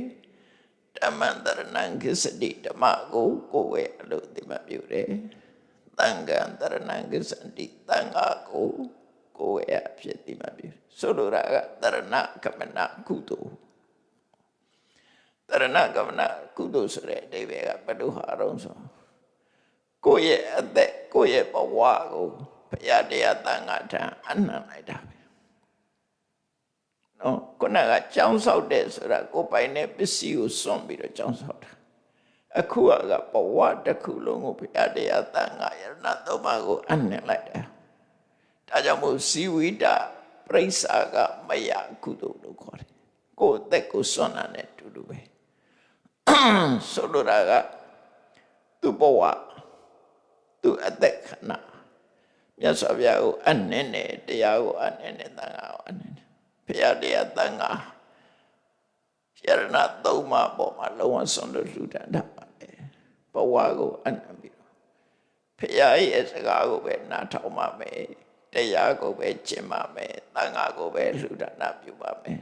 ဓမ္မံတရဏံကိစ္စတိဓမ္မကိုကိုးကွယ်ရလို့သိမှတ်ပြုတယ်သံဃံတရဏံကိစ္စတိသံဃာကိုကိုယ်ရဖြစ်သိမှပြုဆိုလိုတာကတရဏကမနာကုသိုလ်တရဏကမနာကုသိုလ်ဆိုတဲ့အဓိပ္ပာယ်ကဘယ်လိုဟာတော့ဆိုကိုယ့်ရဲ့အသက်ကိုယ့်ရဲ့ဘဝကိုဘုရားတရားသံဃာထံအနှံလိုက်တာပဲနော်ခုနကကြောင်းဆောက်တဲ့ဆိုတာကိုယ်ပိုင်တဲ့ပစ္စည်းကိုစွန့်ပြီးတော့ကြောင်းဆောက်တာအခုကဘဝတစ်ခုလုံးကိုဘုရားတရားသံဃာယရဏသုံးပါးကိုအနှံလိုက်တာဒါကြောင့်မို့ဇီဝိတပရိစ္ဆာကမယကုသိုလ်လို့ခေါ်တယ်ကိုယ်အသက်ကိုစွန့်တာနဲ့တူတူပဲဆိုလိုတာကသူ့ဘဝသူ့အသက်ခဏမြတ်စွာဘုရားကိုအနှဲ့နဲ့တရားကိုအနှဲ့နဲ့သံဃာကိုအနှဲ့နဲ့ဘုရားတရားသံဃာ ယရဏသုံးပါးပေါ်မှာလုံးဝဆွန့်လွတ်လှူဒန်းတာပါလေဘဝကိုအနံပြီးတော့ဖရာရဲ့စကားကိုပဲနားထောင်ပါမယ်တရားကိုပဲကျင့်ပါမယ်သံဃာကိုပဲလှူဒန်းတာပြုပါမယ်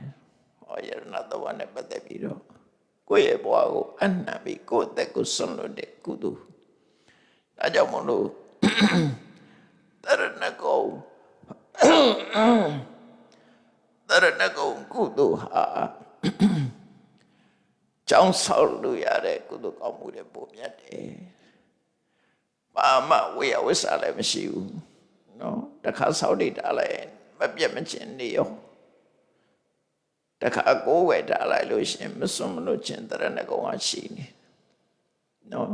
ဟောယရဏသုံးပါးနဲ့ပတ်သက်ပြီးတော့ကိုယ့်ရဲ့ဘဝကိုအနံပြီးကိုယ့်အသက်ကိုဆွန့်လွတ်တဲ့ကုသိုလ်ဒါကြောင့်မလို့တရဏဂုံကုသိုလ်ဟာကျောင်းဆောက်လို့ရတဲ့ကုသိုလ်ကောင်းမှုတွေပုံမြတ်တယ်ဘာမှဝေယဝိစာလည်းမရှိဘူးနော်တခါဆောက်နေတာလည်းမပြတ်မချင်းနေရောတခါကိုယ်ဝယ်ထားလိုက်လို့ရှင်မစွန့်မလို့ချင်းတရဏဂုံကရှိနေနော်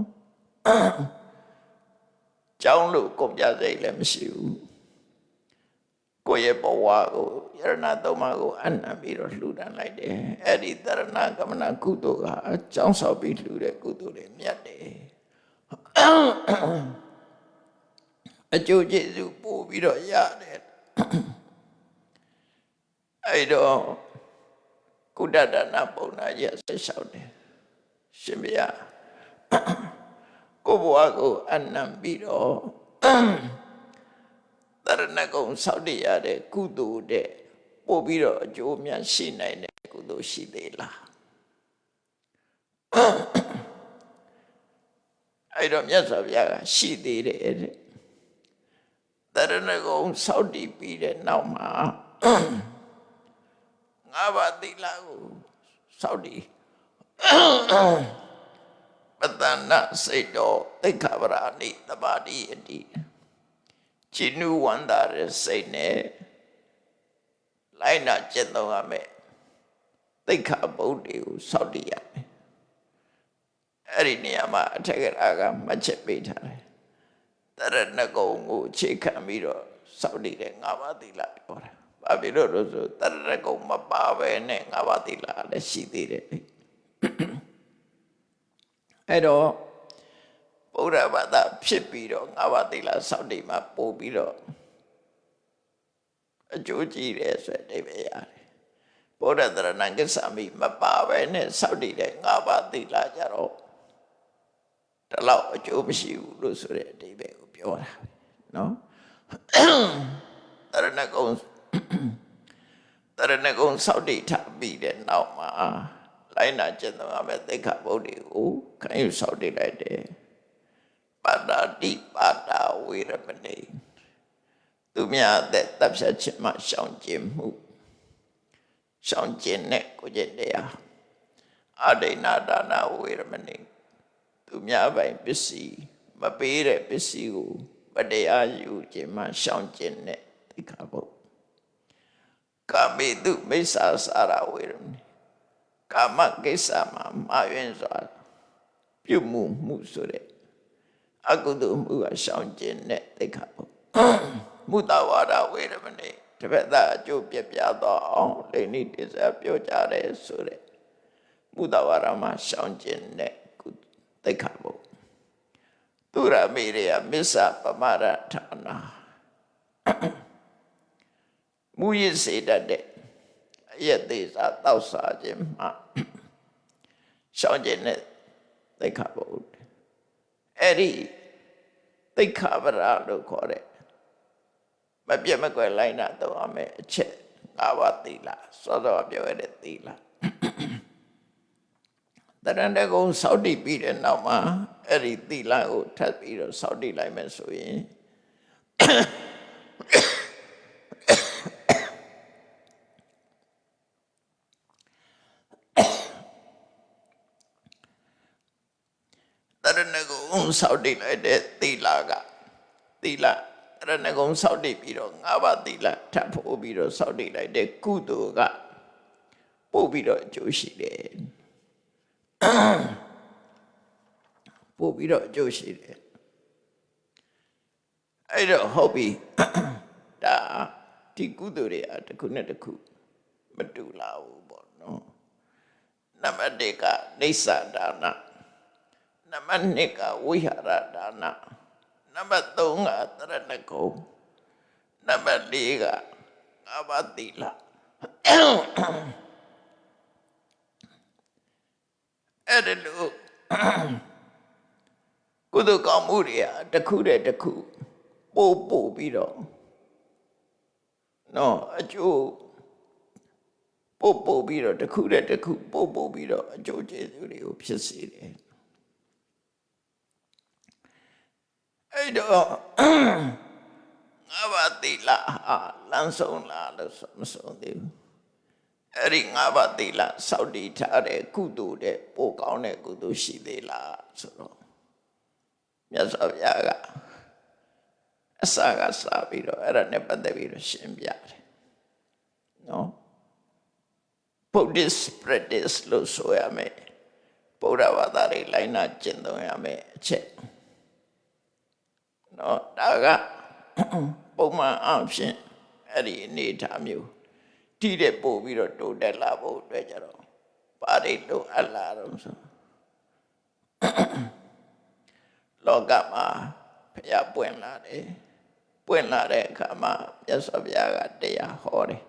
ကျောင်းလို့ကုန်ကြစိတ်လည်းမရှိဘူးကိုယ့်ရဲ့ဘဝကိုယရဏသုံးပါးကိုအနံပြီးတော့လှူဒန်းလိုက်တယ်အဲ့ဒီတရဏဂမနကုသိုလ်ကအကြောင်းဆောက်ပြီးလှူတဲ့ကုသိုလ်တွေမြတ်တယ်အကျိုးကျေးဇူးပို့ပြီးတော့ရတယ်အဲ့တော့ကုဋ္ဌဒါနပုံနာကြီးဆက်လျှောက်တယ်ရှင်ဘုရားကိုယ့်ဘဝကိုအနံပြီးတော့တရဏဂုံဆောက်တည်ရတဲ့ကုသိုလ်တဲ့ပို့ပြီးတော့အကျိုးများရှိနိုင်တဲ့ကုသိုလ်ရှိသေးလားအဲ့တော့မြတ်စွာဘုရားကရှိသေးတယ်တဲ့တရဏဂုံဆောက်တည်ပြီးတဲ့နောက်မှာငါးပါးသီလကိုဆောက်တည်ပတ္တနာစိတ်တော်သိက္ခာပရာနိတပါတိအတိချီနူဝန္တာရဲ့စိတ်နဲ့လိုက်နာကျင့်သုံးရမယ်သိက္ခာပုဒ်တွေကိုစောင့်တည်ရမယ်အဲ့ဒီနေရာမှာအထက်ကရာကမှတ်ချက်ပေးထားတယ်တရဏဂုံကိုအခြေခံပြီးတော့စောင့်တည်တဲ့ငါးပါးသီလပြောတာဘာဖြစ်လို့လဲဆိုတရဏဂုံမပါပဲနဲ့ငါးပါးသီလလည်းရှိသေးတယ်အဲ့တော့ဗုဒ္ဓဘာသာဖြစ်ပြီးတော့ငါးပါးသီလစောင့်တည်မှာပို့ပြီးတော့အကျိုးကြီးတယ်ဆိုတဲ့အဓိပ္ပာယ်ရတယ်ဗုဒ္ဓတရဏံကိစ္ဆာမိမပါပဲနဲ့စောင့်တည်တဲ့ငါးပါးသီလကြတော့ဒီလောက်အကျိုးမရှိဘူးလို့ဆိုတဲ့အဓိပ္ပာယ်ကိုပြောတာနော်တရဏဂုံစောင့်တည်ထားပြီးတဲ့နောက်မှာလိုက်နာကျင့်သုံးရမယ့်သိက္ခာပုဒ်တွေကိုခံယူစောင့်တည်လိုက်တယ်ပါတာတိပါတာဝေရမဏိသူများတဲ့တပ်ဖြတ်ခြင်းမှရှောင်ကျဉ်မှုရှောင်ကျဉ်တဲ့ကိုကျင့်တရားအဒိဏဒါနဝေရမဏိသူများပိုင်ပစ္စည်းမပေးတဲ့ပစ္စည်းကိုမတရားယူခြင်းမှရှောင်ကျဉ်တဲ့သိက္ခာပုဒ်ကာမေတုမိစ္ဆာစာရဝေရမဏိကာမကိစ္စမှာမာယွင်းစွာပြုမှုဆိုတဲ့အကုသိုလ်မှုကရှောင်ကျဉ်တဲ့သိက္ခာပုဒ်မုတ္တဝါဒဝေရမဏိတပည့်သားအကျိုးပြပြသောအောင်လိမ့်နိတိစပြောကြတယ်ဆိုတဲ့မုတ္တဝါဒမှာရှောင်ကျဉ်တဲ့သိက္ခာပုဒ်သူရမေရယမစ္ဆပမရဌာနာမူရစေတတ်တဲ့အယက်သေးစာတောက်စားခြင်းမှရှောင်ကျဉ်တဲ့သိက္ခာပုဒ်အဲ့ဒီသိက္ခာပရလို့ခေါ်တဲ့မပြတ်မကွယ်လိုက်နာတော့အမယ်အချက်ငါးပါးသီလစောစောပြောရတဲ့သီလတရဏဂုံစောင့်တည်ပြီးတဲ့နောက်မှာအဲ့ဒီသီလကိုထပ်ပြီးတော့စောင့်တည်လိုက်မယ်ဆိုရင်တရဏဂုံစောင့်တည်လိုက်တဲ့သီလကသီလတရဏဂုံစောင့်တည်ပြီးတော့ငါးပါးသီလထပ်ဖို့ပြီးတော့စောင့်တည်လိုက်တဲ့ကုသိုလ်ကပို့ပြီးတော့အကျိုးရှိတယ်ပို့ပြီးတော့အကျိုးရှိတယ်အဲ့တော့ဟုတ်ပြီဒါဒီကုသိုလ်တွေအတစ်ခုနဲ့တစ်ခုမတူလာဘူးပေါ့နော်နံပါတ်1ကနေသဒါနနံပါတ်2ကဝိဟာရဒါနနံပါတ်3ကတရဏဂုံနံပါတ်4ကငါးပါးသီလ အဲ့ဒါလို့ကုသိုလ်ကောင်းမှုတွေကတစ်ခုတည်းတစ်ခုပို့ပြီးတော့နော်အကျိုးပို့ပြီးတော့တစ်ခုတည်းတစ်ခုပို့ပြီးတော့အကျိုးကျေးဇူးတွေကိုဖြစ်စေတယ်အဲ့တော့ငါးပါးသီလဟာလမ်းဆုံးလားလို့မဆုံးသေးဘူးအဲ့ဒီငါးပါးသီလစောင့်တည်ထားတဲ့ကုသိုလ်တဲ့ပိုကောင်းတဲ့ကုသိုလ်ရှိသေးလားဆိုတော့မြတ်စွာဘုရားကအစကစပြီးတော့အဲ့ဒါနဲ့ပတ်သက်ပြီးတော့ရှင်းပြတယ်နော် Buddhist practice လို့ဆိုရမယ်ဗုဒ္ဓဘာသာတွေလိုက်နာကျင့်သုံးရမယ်အချက်နော်ဒါကပုံမှန်အဖြစ်အဲ့ဒီအနေထားမျိုးတိတဲ့ပို့ပြီးတော့တိုးတက်လာဖို့အတွက်ကြတော့ပါရိလိုအပ်လာတော့ဆိုလောကမှာဘုရားပွင့်လာတယ်ပွင့်လာတဲ့အခါမှာမြတ်စွာဘုရားကတရားဟောတယ်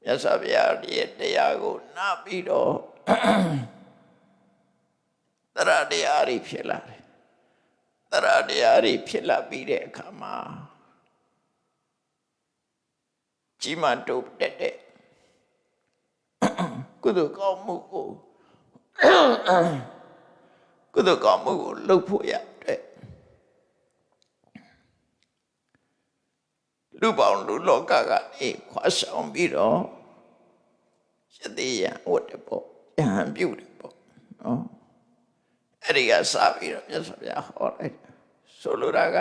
မြတ်စွာဘုရားရဲ့တရားကိုနားပြီးတော့တရားတရားတွေဖြစ်လာတယ်တရားတရားတွေဖြစ်လာပြီးတဲ့အခါမှာကြီးမားတိုးတက်တဲ့ကုသိုလ်ကောင်းမှုကိုလုပ်ဖို့ရတဲ့လူပေါင်းလူလောကကနေခွာဆောင်ပြီးတော့ယတိယဝတ်တယ်ပေါ့ယဟန်ပြုတယ်ပေါ့နော်အဲ့ဒီကစပြီးတော့မြတ်စွာဘုရားဟောလိုက်ဆိုလိုတာက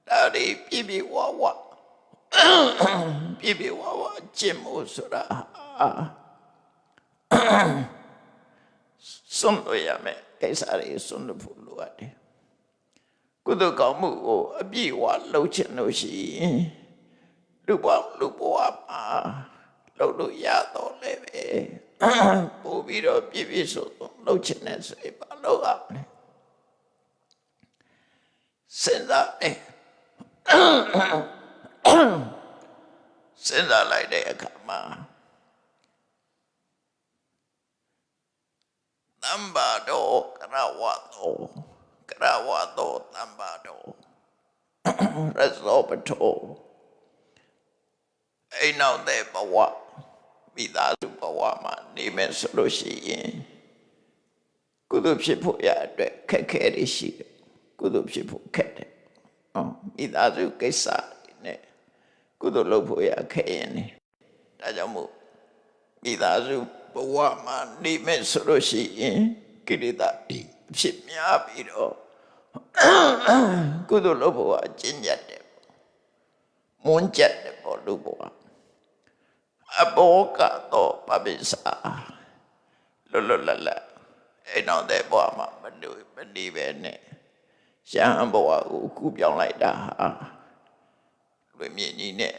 ဒါဒီပြဝဝကျင့်မို့ဆိုတာစွန့်လို့ရမယ်ကိစ္စတွေစွန့်လို့ဖို့လိုအပ်တယ်ကုသိုလ်ကောင်းမှုကိုအပြည့်အဝလုပ်ချင်လို့ရှိရင်လူဘဝမှာလုပ်လို့ရတော့လေပဲပို့ပြီးတော့ပြည့်စုံလုပ်ချင်တဲ့ဆိုရင်ဘာလုပ်ရမလဲစဉ်းစားတယ်စဉ်းစားလိုက်တဲ့အခါမှာသံဘာတော်ကရဝတော်သံဘာတော်ရသောပတောအိမ်နောက်တဲ့ဘဝမိသားစုဘဝမှာနေမယ်ဆိုလို့ရှိရင်ကုသိုလ်ဖြစ်ဖို့ရအတွက်ခက်ခဲတွေရှိတယ်ကုသိုလ်ဖြစ်ဖို့ခက်တယ်မိသားစုကိစ္စနဲ့ကုသိုလ်လုပ်ဖို့ရခက်ရင်နေဒါကြောင့်မို့မိသားစုဘဝမှာနေမယ်ဆိုလို့ရှိရင်ကိလေသာတွေဖြစ်များပြီးတော့ကုသိုလ်လုပ်ဖို့အကျဉ်းချက်တယ်မွန်းချက်တယ်ပေါ့လူဘဝအဘောကတော့ပပိစာလွတ်လပ်အဲ့တော့တဲ့ဘဝမှာမနေပဲနဲ့ရဟန်းဘဝကိုကူးပြောင်းလိုက်တာဟာလူမြင့်ကြီးနဲ့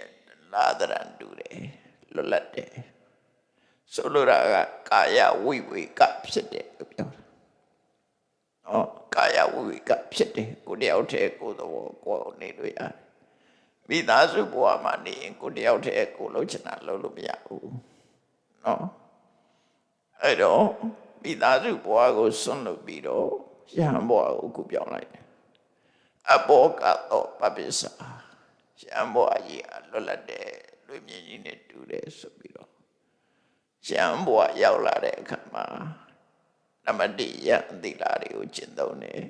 လာဒရန်တူတယ်လွတ်လပ်တယ်ဆိုလိုတာကကာယဝိဝေကဖြစ်တယ်လို့ပြောတာကာယဝိဝေကဖြစ်တယ်ကိုတယောက်တည်းကိုယ်တော်ကိုနေလို့ရတယ်မိသားစုဘဝမှာနေရင်ကိုတယောက်တည်းကိုလှုပ်ချင်တာလှုပ်လို့မရဘူးနော်အဲ့တော့မိသားစုဘဝကိုစွန့်လို့ပြီးတော့ယဟန်ဘဝကိုကူပြောင်းလိုက်တယ်အဘောကတော့ပပိစာယဟန်ဘဝကြီးလွတ်လပ်တယ်လူမြင့်ကြီးနဲ့တူတယ်ဆိုပြီးတော့ယဟန်ဘဝရောက်လာတဲ့အခါမှာနမတိယသီလတွေကိုကျင့်သုံးတယ်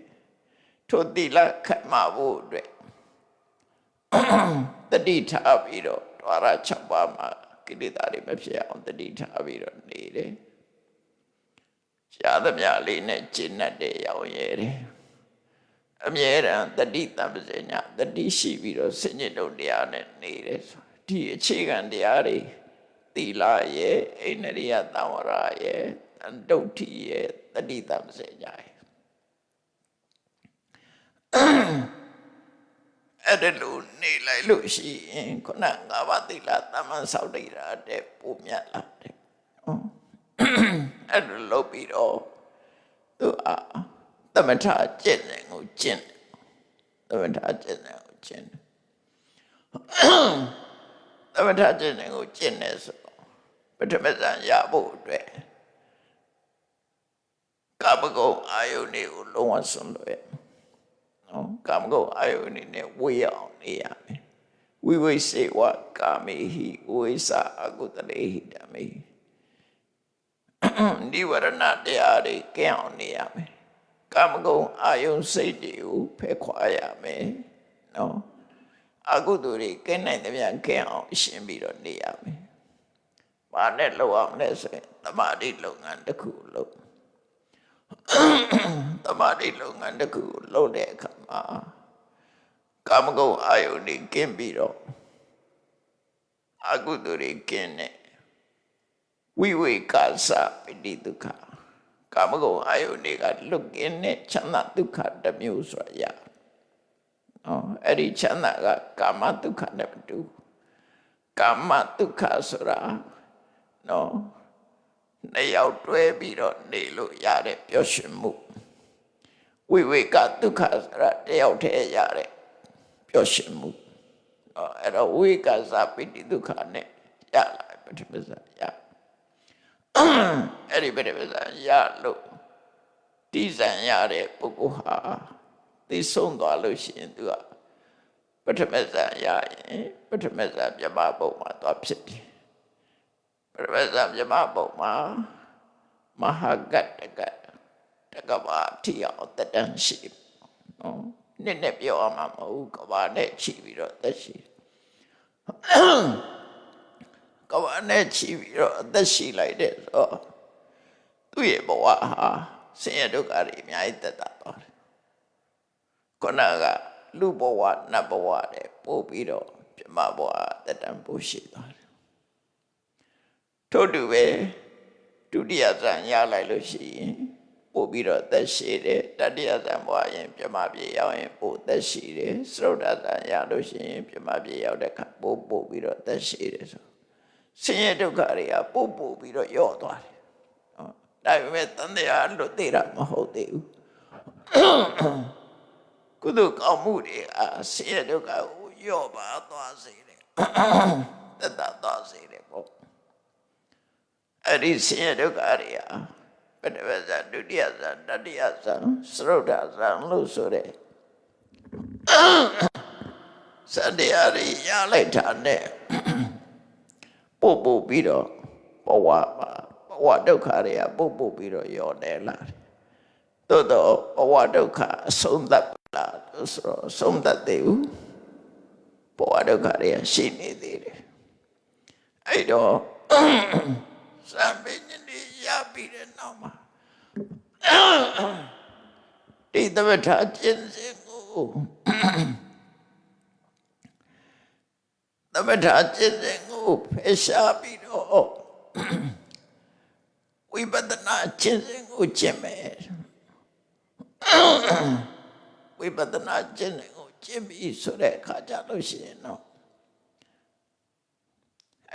ထိုသီလခတ်မှဖို့အတွက်တတိထားပြီးတော့ဒွါရ6ပါးမှာကိလေသာတွေမဖြစ်အောင်တတိထားပြီးတော့နေတယ်ရှားသမျှလေးနဲ့ကျင့်တတ်တဲ့ရောင်ရဲတယ်အမြဲတမ်းတတိတံပစေညာတတိရှိပြီးတော့စဉ္ညတုတ်တရားနဲ့နေတယ်ဒီအခြေခံတရားတွေသီလရဲ့အိန္ဒြိယသံဝရရဲ့တန်တုဋ္ဌိရဲ့တတိတံပစေညာရဲ့အဲ့ဒါလို့နေလိုက်လို့ရှိရင်ခုနငါးပါးသီလသမ္မာဆောက်တည်တာတဲ့ပုံမြတ်လာတဲ့အဲ့ဒါလို့ပြီးတော့သူသမထကျင့်တယ်ကိုကျင့်သမထကျင့်တယ်ကိုကျင့်သမထကျင့်တယ်ကိုကျင့်တယ်ဆိုပထမဇန်ရဖို့အတွက် ကာမဂုဏ်အာယုန်တွေကိုလုံးဝဆွန့်လွတ်နော်ကာမဂုဏ်အာယုန်တွေနဲ့ဝေးအောင်နေရမယ်ဝိဝိစေဝကာမေဟိဝိစာအကုတလေဟိဓမ္မေနိဝရဏတရားတွေကင်းအောင်နေရမယ်ကာမဂုဏ်အာယုန်စိတ်တွေကိုဖယ်ခွာရမယ်နော်အကုသိုလ်တွေကင်းနိုင်တဲ့ပြန်ကင်းအောင်ရှင်းပြီးတော့နေရမယ်။ဘာနဲ့လုပ်အောင်လဲဆိုရင်သမာဓိလုပ်ငန်းတစ်ခုလုပ်သမာဓိလုပ်ငန်းတစ်ခုလုပ်တဲ့အခါမှာကာမဂုဏ်အာယုန်တွေကင်းပြီးတော့အကုသိုလ်တွေကင်းတဲ့ဝိဝေကသပိဋိဒုက္ခကာမဂုဏ်အာယုန်တွေကလွတ်ကင်းတဲ့ချမ်းသာဒုက္ခတစ်မျိုးဆိုတာရအဲ့ဒီချမ်းသာကကာမဒုက္ခနဲ့မတူကာမဒုက္ခဆိုတာနော်နှစ်ယောက်တွဲပြီးတော့နေလို့ရတဲ့ပျော်ရွှင်မှုဝိဝေကဒုက္ခဆိုတာတယောက်တည်းရတဲ့ပျော်ရွှင်မှုအဲ့တော့ဝိကသပိဋိဒုက္ခနဲ့ရလာပထမဇာရအဲ့ဒီပထမဇာရလို့တိဇံရတဲ့ပုဂ္ဂိုလ်ဟာသိဆုံးသွားလို့ရှိရင်သူကပထမဇာရရင်ပထမဇာပြမဘုံမှာသွားဖြစ်တယ်ပထမဇာပြမဘုံမှာမဟာဂတ္တကတကဘာတိအောင်တတန်ရှိနော်နည်းနည်းပြောအောင်မဟုတ်ဘူးကဘာနဲ့ချီပြီးတော့သက်ရှိကဘာနဲ့ချီပြီးတော့အသက်ရှိလိုက်တဲ့ဆိုတော့သူ့ရဲ့ဘဝဟာဆင်းရဲဒုက္ခတွေအများကြီးတက်တာသွားတယ်ခုနကလူဘဝနတ်ဘဝတဲ့ပို့ပြီးတော့ပြမဘဝတက်တန်ပို့ရှိသွားတယ်ထို့တူပဲဒုတိယဇန်ရလိုက်လို့ရှိရင်ပို့ပြီးတော့သက်ရှိတယ်တတိယဇန်ဘဝရင်ပြမပြေရောက်ရင်ပို့သက်ရှိတယ်စရုဒ္ဓဇန်ရလို့ရှိရင်ပြမပြေရောက်တဲ့အခါပို့ပြီးတော့သက်ရှိတယ်ဆိုဆင်းရဲဒုက္ခတွေကပို့ပြီးတော့ယော့သွားတယ်ဒါပေမဲ့တန်တရားလွတ်သေးတာမဟုတ်သေးဘူးကုသိုလ်ကောင်းမှုတွေဆင်းရဲဒုက္ခကိုယော့ပါသွားစေတယ်တက်တာသွားစေတယ်ပေါ့အဲ့ဒီဆင်းရဲဒုက္ခတွေပထမဇာဒုတိယဇာတတိယဇာစရုဒ္ဓဇာလို့ဆိုတဲ့စတရားတွေရလိုက်တာနဲ့ပို့ပြီးတော့ဘဝဒုက္ခတွေကပို့ပြီးတော့ယောနေလာတယ်သို့တော့ဘဝဒုက္ခအဆုံးသတ်လာလို့ဆိုတော့ဆုံးသတ်သေးဘူးဘဝဒုက္ခတွေကရှိနေသေးတယ်အဲ့တော့စံပင်နေရပြီးတဲ့နောက်မှာဒီသမထကျင့်စဉ်ကိုသမထကျင့်စဉ်ကိုဖယ်ရှားပြီးတော့ဝိပဿနာကျင့်စဉ်ကိုကျင့်မယ်ဝိပဿနာကျင့်စဉ်ကိုကျင့်ပြီးဆိုတဲ့အခါကျလို့ရှိရင်တော့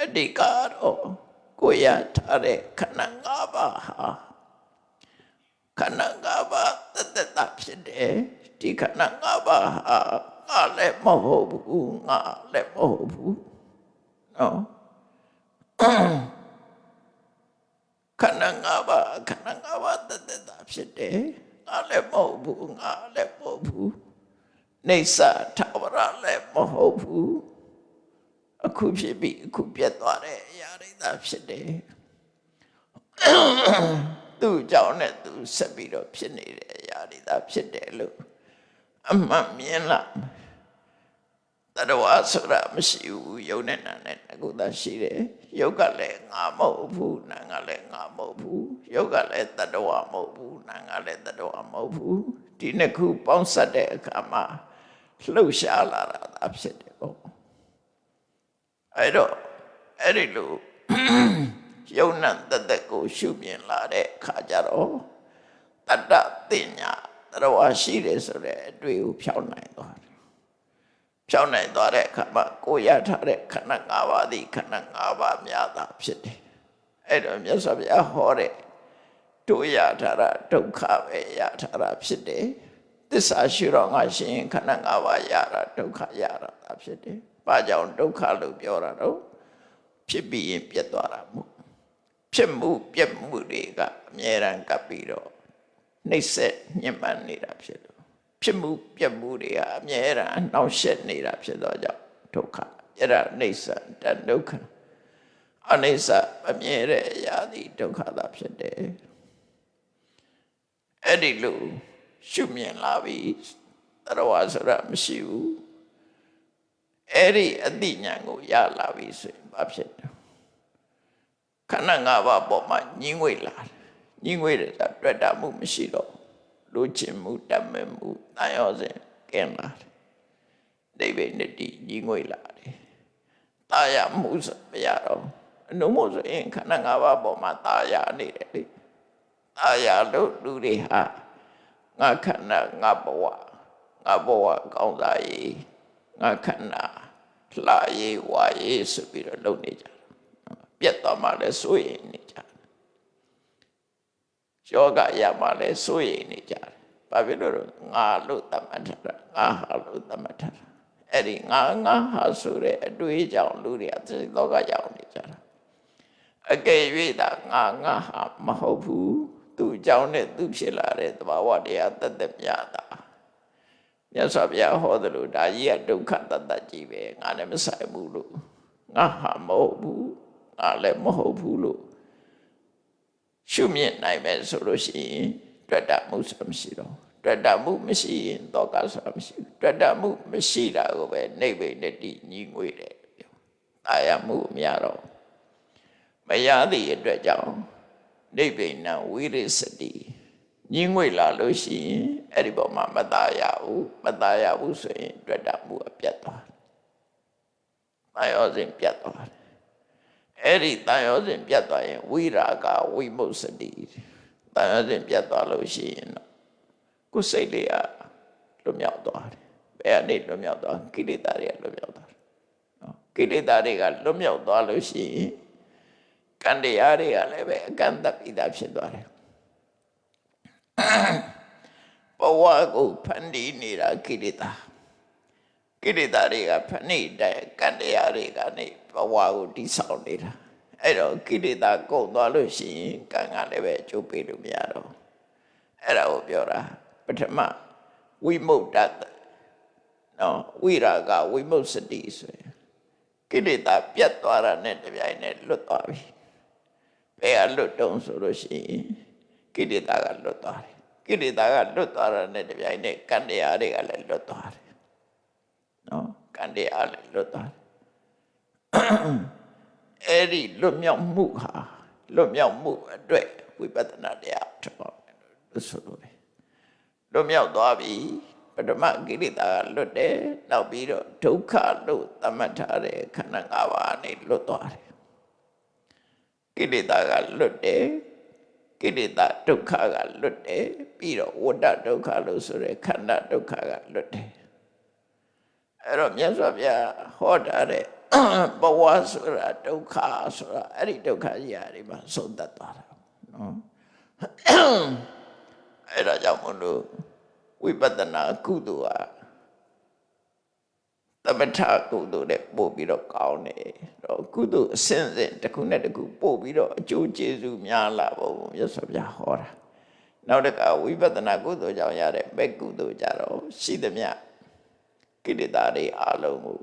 အဓိကတော့ကိုရထားတဲ့ခန္ဓာ၅ပါးဟာခန္ဓာ၅ပါးတတဖြစ်တယ်ဒီခန္ဓာ၅ပါးဟာငါလည်းမဟုတ်ဘူးငါလည်းမဟုတ်ဘူးနော်ခန္ဓာ၅ပါးတတဖြစ်တယ်ငါလည်းမဟုတ်ဘူးငါလည်းမဟုတ်ဘူးနေစာထာဝရလည်းမဟုတ်ဘူးအခုဖြစ်ပြီးအခုပြတ်သွားတဲ့အရာတွေသာဖြစ်တယ်သူ့ကြောင့်နဲ့သူဆက်ပြီးတော့ဖြစ်နေတဲ့အရာတွေသာဖြစ်တယ်လို့အမှန်မြင်လာတတဝါဆိုတာမရှိဘူးယုံနဲ့နာနဲ့အခုသာရှိတယ်ယုတ်ကလည်းငါမဟုတ်ဘူးနာကလည်းငါမဟုတ်ဘူးယုတ်ကလည်းတတဝါမဟုတ်ဘူးနာကလည်းတတဝါမဟုတ်ဘူးဒီနှစ်ခုပေါင်းစပ်တဲ့အခါမှာလှုပ်ရှားလာတာသာဖြစ်တယ်ပေါ့အဲ့တော့အဲ့ဒီလိုယုံနဲ့တသက်ကိုရှုမြင်လာတဲ့အခါကျတော့တတ္တတင်ညာတတဝါရှိတယ်ဆိုတဲ့အတွေ့ကိုဖြောင်းနိုင်သွားတယ်ဖြောင်းနိုင်သွားတဲ့အခါမှာကိုရထားတဲ့ခန္ဓာ၅ပါးသည်ခန္ဓာ၅ပါးများတာဖြစ်တယ်အဲ့တော့မြတ်စွာဘုရားဟောတဲ့တို့ရထားတာဒုက္ခပဲရထားတာဖြစ်တယ်သစ္စာရှုတော့ငါရှင်ခန္ဓာ၅ပါးရတာဒုက္ခရတာဖြစ်တယ်ဘာကြောင့်ဒုက္ခလို့ပြောတာတော့ဖြစ်ပြီးရင်ပြတ်သွားတာမို့ဖြစ်မှုပြတ်မှုတွေကအမြဲတမ်းကပ်ပြီးတော့ နှိမ့်ဆက်ညှဉ်းပန်းနေတာဖြစ်လို့ဖြစ်မှုပြက်မှုတွေကအမြဲတမ်းနှောင့်ယှက်နေတာဖြစ်သောကြောင့်ဒုက္ခအဲ့ဒါနှိမ့်ဆက်တဒုက္ခအနိစ္စအမြဲတဲ့အရာသည်ဒုက္ခသာဖြစ်တယ်အဲ့ဒီလိုရှုမြင်လာပြီတရားဆိုတာမရှိဘူးအဲ့ဒီအသိဉာဏ်ကိုရလာပြီဆိုရင်ဘာဖြစ်လဲခန္ဓာ၅ပါးပေါ်မှာညှင်းငွေလာတယ်ညှင်းငွေတဲ့တွေ့တာမှုမရှိတော့လူချင်းမှုတတ်မဲ့မှုတန်ရောစဉ်ကင်းလာတယ်ဒိဗေနတိညှင်းငွေလာတယ်တာယာမှုဆိုမရတော့အနုမို့ဆိုရင်ခန္ဓာ၅ပါးပေါ်မှာတာယာနေတယ်လေတာယာလို့လူတွေဟာငါခန္ဓာငါဘဝကောင်းစားရေးငါခန္ဓာလှရေးဝါရေးဆိုပြီးတော့လုပ်နေကြတယ်ပြတ်သွားမှလည်းစိုးရိမ်နေကြတယ်ယောဂရမှလည်းစိုးရိမ်နေကြတယ်ဘာဖြစ်လို့ငါလို့သတ်မှတ်ထားတာငါဟာလို့သတ်မှတ်ထားတာအဲ့ဒီငါဟာဆိုတဲ့အတွေးကြောင့်လူတွေကသိလောကရောက်နေကြတာအကယ်၍သာငါဟာမဟုတ်ဘူးသူ့အကြောင်းနဲ့သူဖြစ်လာတဲ့သဘာဝတရားတသက်မြတ်တာမြတ်စွာဘုရားဟောတယ်လို့ဒါကြီးကဒုက္ခတတ္တကြီးပဲငါလည်းမဆိုင်ဘူးလို့ငါဟာမဟုတ်ဘူးငါလည်းမဟုတ်ဘူးလို့ရှုမြင်နိုင်မယ်ဆိုလို့ရှိရင်တွေ့တာမှုဆိုမရှိတော့တွေ့တာမှုမရှိရင်ဒုက္ခဆိုမရှိဘူးတွေ့တာမှုမရှိတာကိုပဲနိဗ္ဗိနတိညီငွေတယ်ပြောတာယာမှုမရတော့မရသည့်အတွက်ကြောင့်နိဗ္ဗိနံဝိရိစတိညီငွေလာလို့ရှိရင်အဲ့ဒီပေါ်မှာမသားရဘူးဆိုရင်တွေ့တာမှုအပြတ်သွားတယ်။တာယောစဉ်ပြတ်သွားတယ်။အဲ့ဒီတာယောစဉ်ပြတ်သွားရင်ဝိရာဂဝိမု စတိတာယောစဉ်ပြတ်သွားလို့ရှိရင်တော့ကိုယ်စိတ်လေးကလွတ်မြောက်သွားတယ်။ဘယ်အနေလွတ်မြောက်သွားကိလေသာတွေကလွတ်မြောက်သွားတယ်။နော်ကိလေသာတွေကလွတ်မြောက်သွားလို့ရှိရင်ကံတရားတွေကလည်းပဲအကန့်အသတ်ပြီးသားဖြစ်သွားတယ်ဘဝကိုဖန်တီးနေတာကိလေသာတွေကဖန်တီးတဲ့ကံတရားတွေကနေဘဝကိုတည်ဆောက်နေတာအဲ့တော့ကိလေသာကုန်သွားလို့ရှိရင်ကံကလည်းပဲအကျိုးပေးလို့မရတော့အဲ့ဒါကိုပြောတာပထမဝိမု တ္တနော်ဝိရာဂဝိမု စတိဆိုရင်ကိလေသာပြတ်သွားတာနဲ့တပြိုင်နက်လွတ်သွားပြီဘယ်ကလွတ်တုံးဆိုလို့ရှိရင်ကိလေသာကလွတ်သွားတယ်ကိလေသာကလွတ်သွားတာနဲ့တပြိုင်နက်ကံတရားတွေကလည်းလွတ်သွားတယ်နော်ကံတရားလည်းလွတ်သွားတယ်အဲ့ဒီလွတ်မြောက်မှုဟာလွတ်မြောက်မှုအတွက်ဝိပဿနာတရားထောက်လို့ဆိုလို့လွတ်မြောက်သွားပြီပထမကိလေသာကလွတ်တယ်နောက်ပြီးတော့ဒုက္ခလို့သတ်မှတ်ထားတဲ့ခန္ဓာ၅ပါးနဲ့လွတ်သွားတယ်ကိလေသာကလွတ်တယ်ကိလေသာဒုက္ခကလွတ်တယ်ပြီးတော့ဝတ္တဒုက္ခလို့ဆိုရဲခန္ဓာဒုက္ခကလွတ်တယ်အဲ့တော့မြတ်စွာဘုရားဟောတာတဲ့ဘဝဆိုတာဒုက္ခဆိုတာအဲ့ဒီဒုက္ခကြီးရာတွေမှာဆုံးသက်သွားတာနော်အဲ့ဒါကြောင့်မလို့ဝိပဿနာကုသိုလ်ဟာသမထကုသိုလ်နဲ့ပို့ပြီးတော့ကောင်းတယ်တော့ကုသိုလ်အစဉ်စဉ်တစ်ခုနဲ့တစ်ခုပို့ပြီးတော့အကျိုးကျေးဇူးများလာဖို့မြတ်စွာဘုရားဟောတာနောက်တစ်ခါဝိပဿနာကုသိုလ်ကြောင့်ရတဲ့မဲ့ကုသိုလ်ကြတော့ရှိသမျှကိလေသာတွေအလုံးကို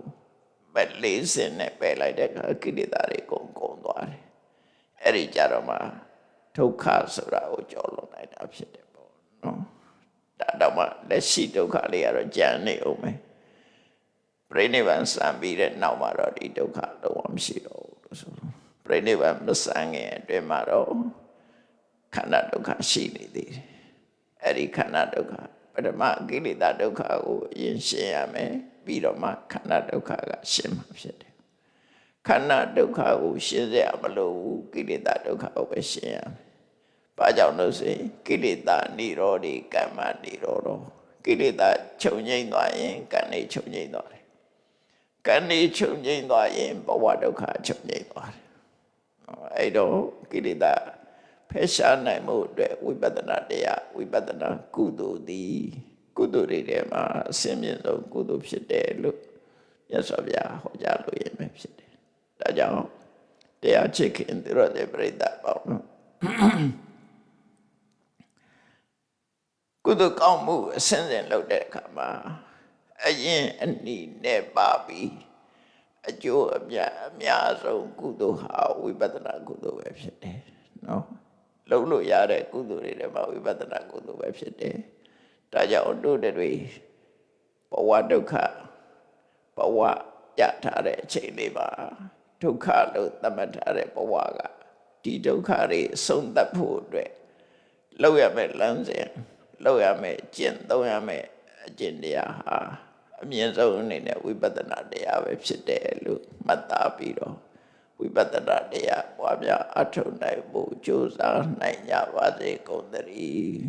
မဲ့လေးစင်နဲ့ပယ်လိုက်တဲ့အခါကိလေသာတွေကုန်သွားတယ်အဲ့ဒီကြတော့မှဒုက္ခဆိုတာကိုကျော်လွန်နိုင်တာဖြစ်တယ်ပေါ့နော်ဒါတော့မှလက်ရှိဒုက္ခလေးကတော့ကြံနေအောင်ပဲပြိဋိဘံစံပြီးတဲ့နောက်မှာတော့ဒီဒုက္ခတော့မရှိတော့ဘူးလို့ဆိုပြိဋိဘံမစံငယ်အတွင်းမှာတော့ခန္ဓာဒုက္ခရှိနေသေးတယ်အဲ့ဒီခန္ဓာဒုက္ခပထမကိလေသာဒုက္ခကိုအရင်ရှင်းရမယ်ပြီးတော့မှခန္ဓာဒုက္ခကရှင်းမှာဖြစ်တယ်ခန္ဓာဒုက္ခကိုရှင်းရမလို့ကိလေသာဒုက္ခကိုပဲရှင်းရမယ်ဘာကြောင့်လို့ဆိုရင်ကိလေသာនិရောဓိကမ္မនិရောဓကိလေသာချုပ်ငြိမ်းသွားရင်ကံနေချုပ်ငြိမ်းသွားတယ်ကံနေချုပ်ငြိမ်းသွားရင်ဘဝဒုက္ခချုပ်ငြိမ်းသွားတယ်အဲ့တော့ကိလေသာဖယ်ရှားနိုင်မှုအတွက်ဝိပဿနာတရားဝိပဿနာကုသိုလ်သည်ကုသိုလ်တွေထဲမှာအစင်းမြင့်ဆုံးကုသိုလ်ဖြစ်တယ်လို့မြတ်စွာဘုရားဟောကြားလို့ရမယ်ဖြစ်တယ်ဒါကြောင့်တရားချစ်ခင်သူတော်တဲ့ပြိဿပေါ့နော် ကုသိုလ်ကောင်းမှုအစဉ်စဉ်လုပ်တဲ့အခါမှာအရင်အနည်းနဲ့ပါပြီးအကျိုးအများဆုံးကုသိုလ်ဟာဝိပဿနာကုသိုလ်ပဲဖြစ်တယ်နော်လုပ်လို့ရတဲ့ကုသိုလ်တွေထဲမှာဝိပဿနာကုသိုလ်ပဲဖြစ်တယ်ဒါကြောင့်တို့တွေဘဝဒုက္ခဘဝရထားတဲ့အချိန်လေးပါဒုက္ခလို့သတ်မှတ်ထားတဲ့ဘဝကဒီဒုက္ခတွေဆုံးသတ်ဖို့အတွက်လောက်ရမယ့်လမ်းစဉ်လောက်ရမယ့်ကျင့်သုံးရမယ့်အကျင့်တရားဟာအမြင့်ဆုံးအနေနဲ့ဝိပဿနာတရားပဲဖြစ်တယ်လို့မှတ်သားပြီးတော့ဝိပဿနာတရားပွားများအထောက်နိုင်ဖို့ကြိုးစားနိုင်ကြပါစေကုန်သတည်း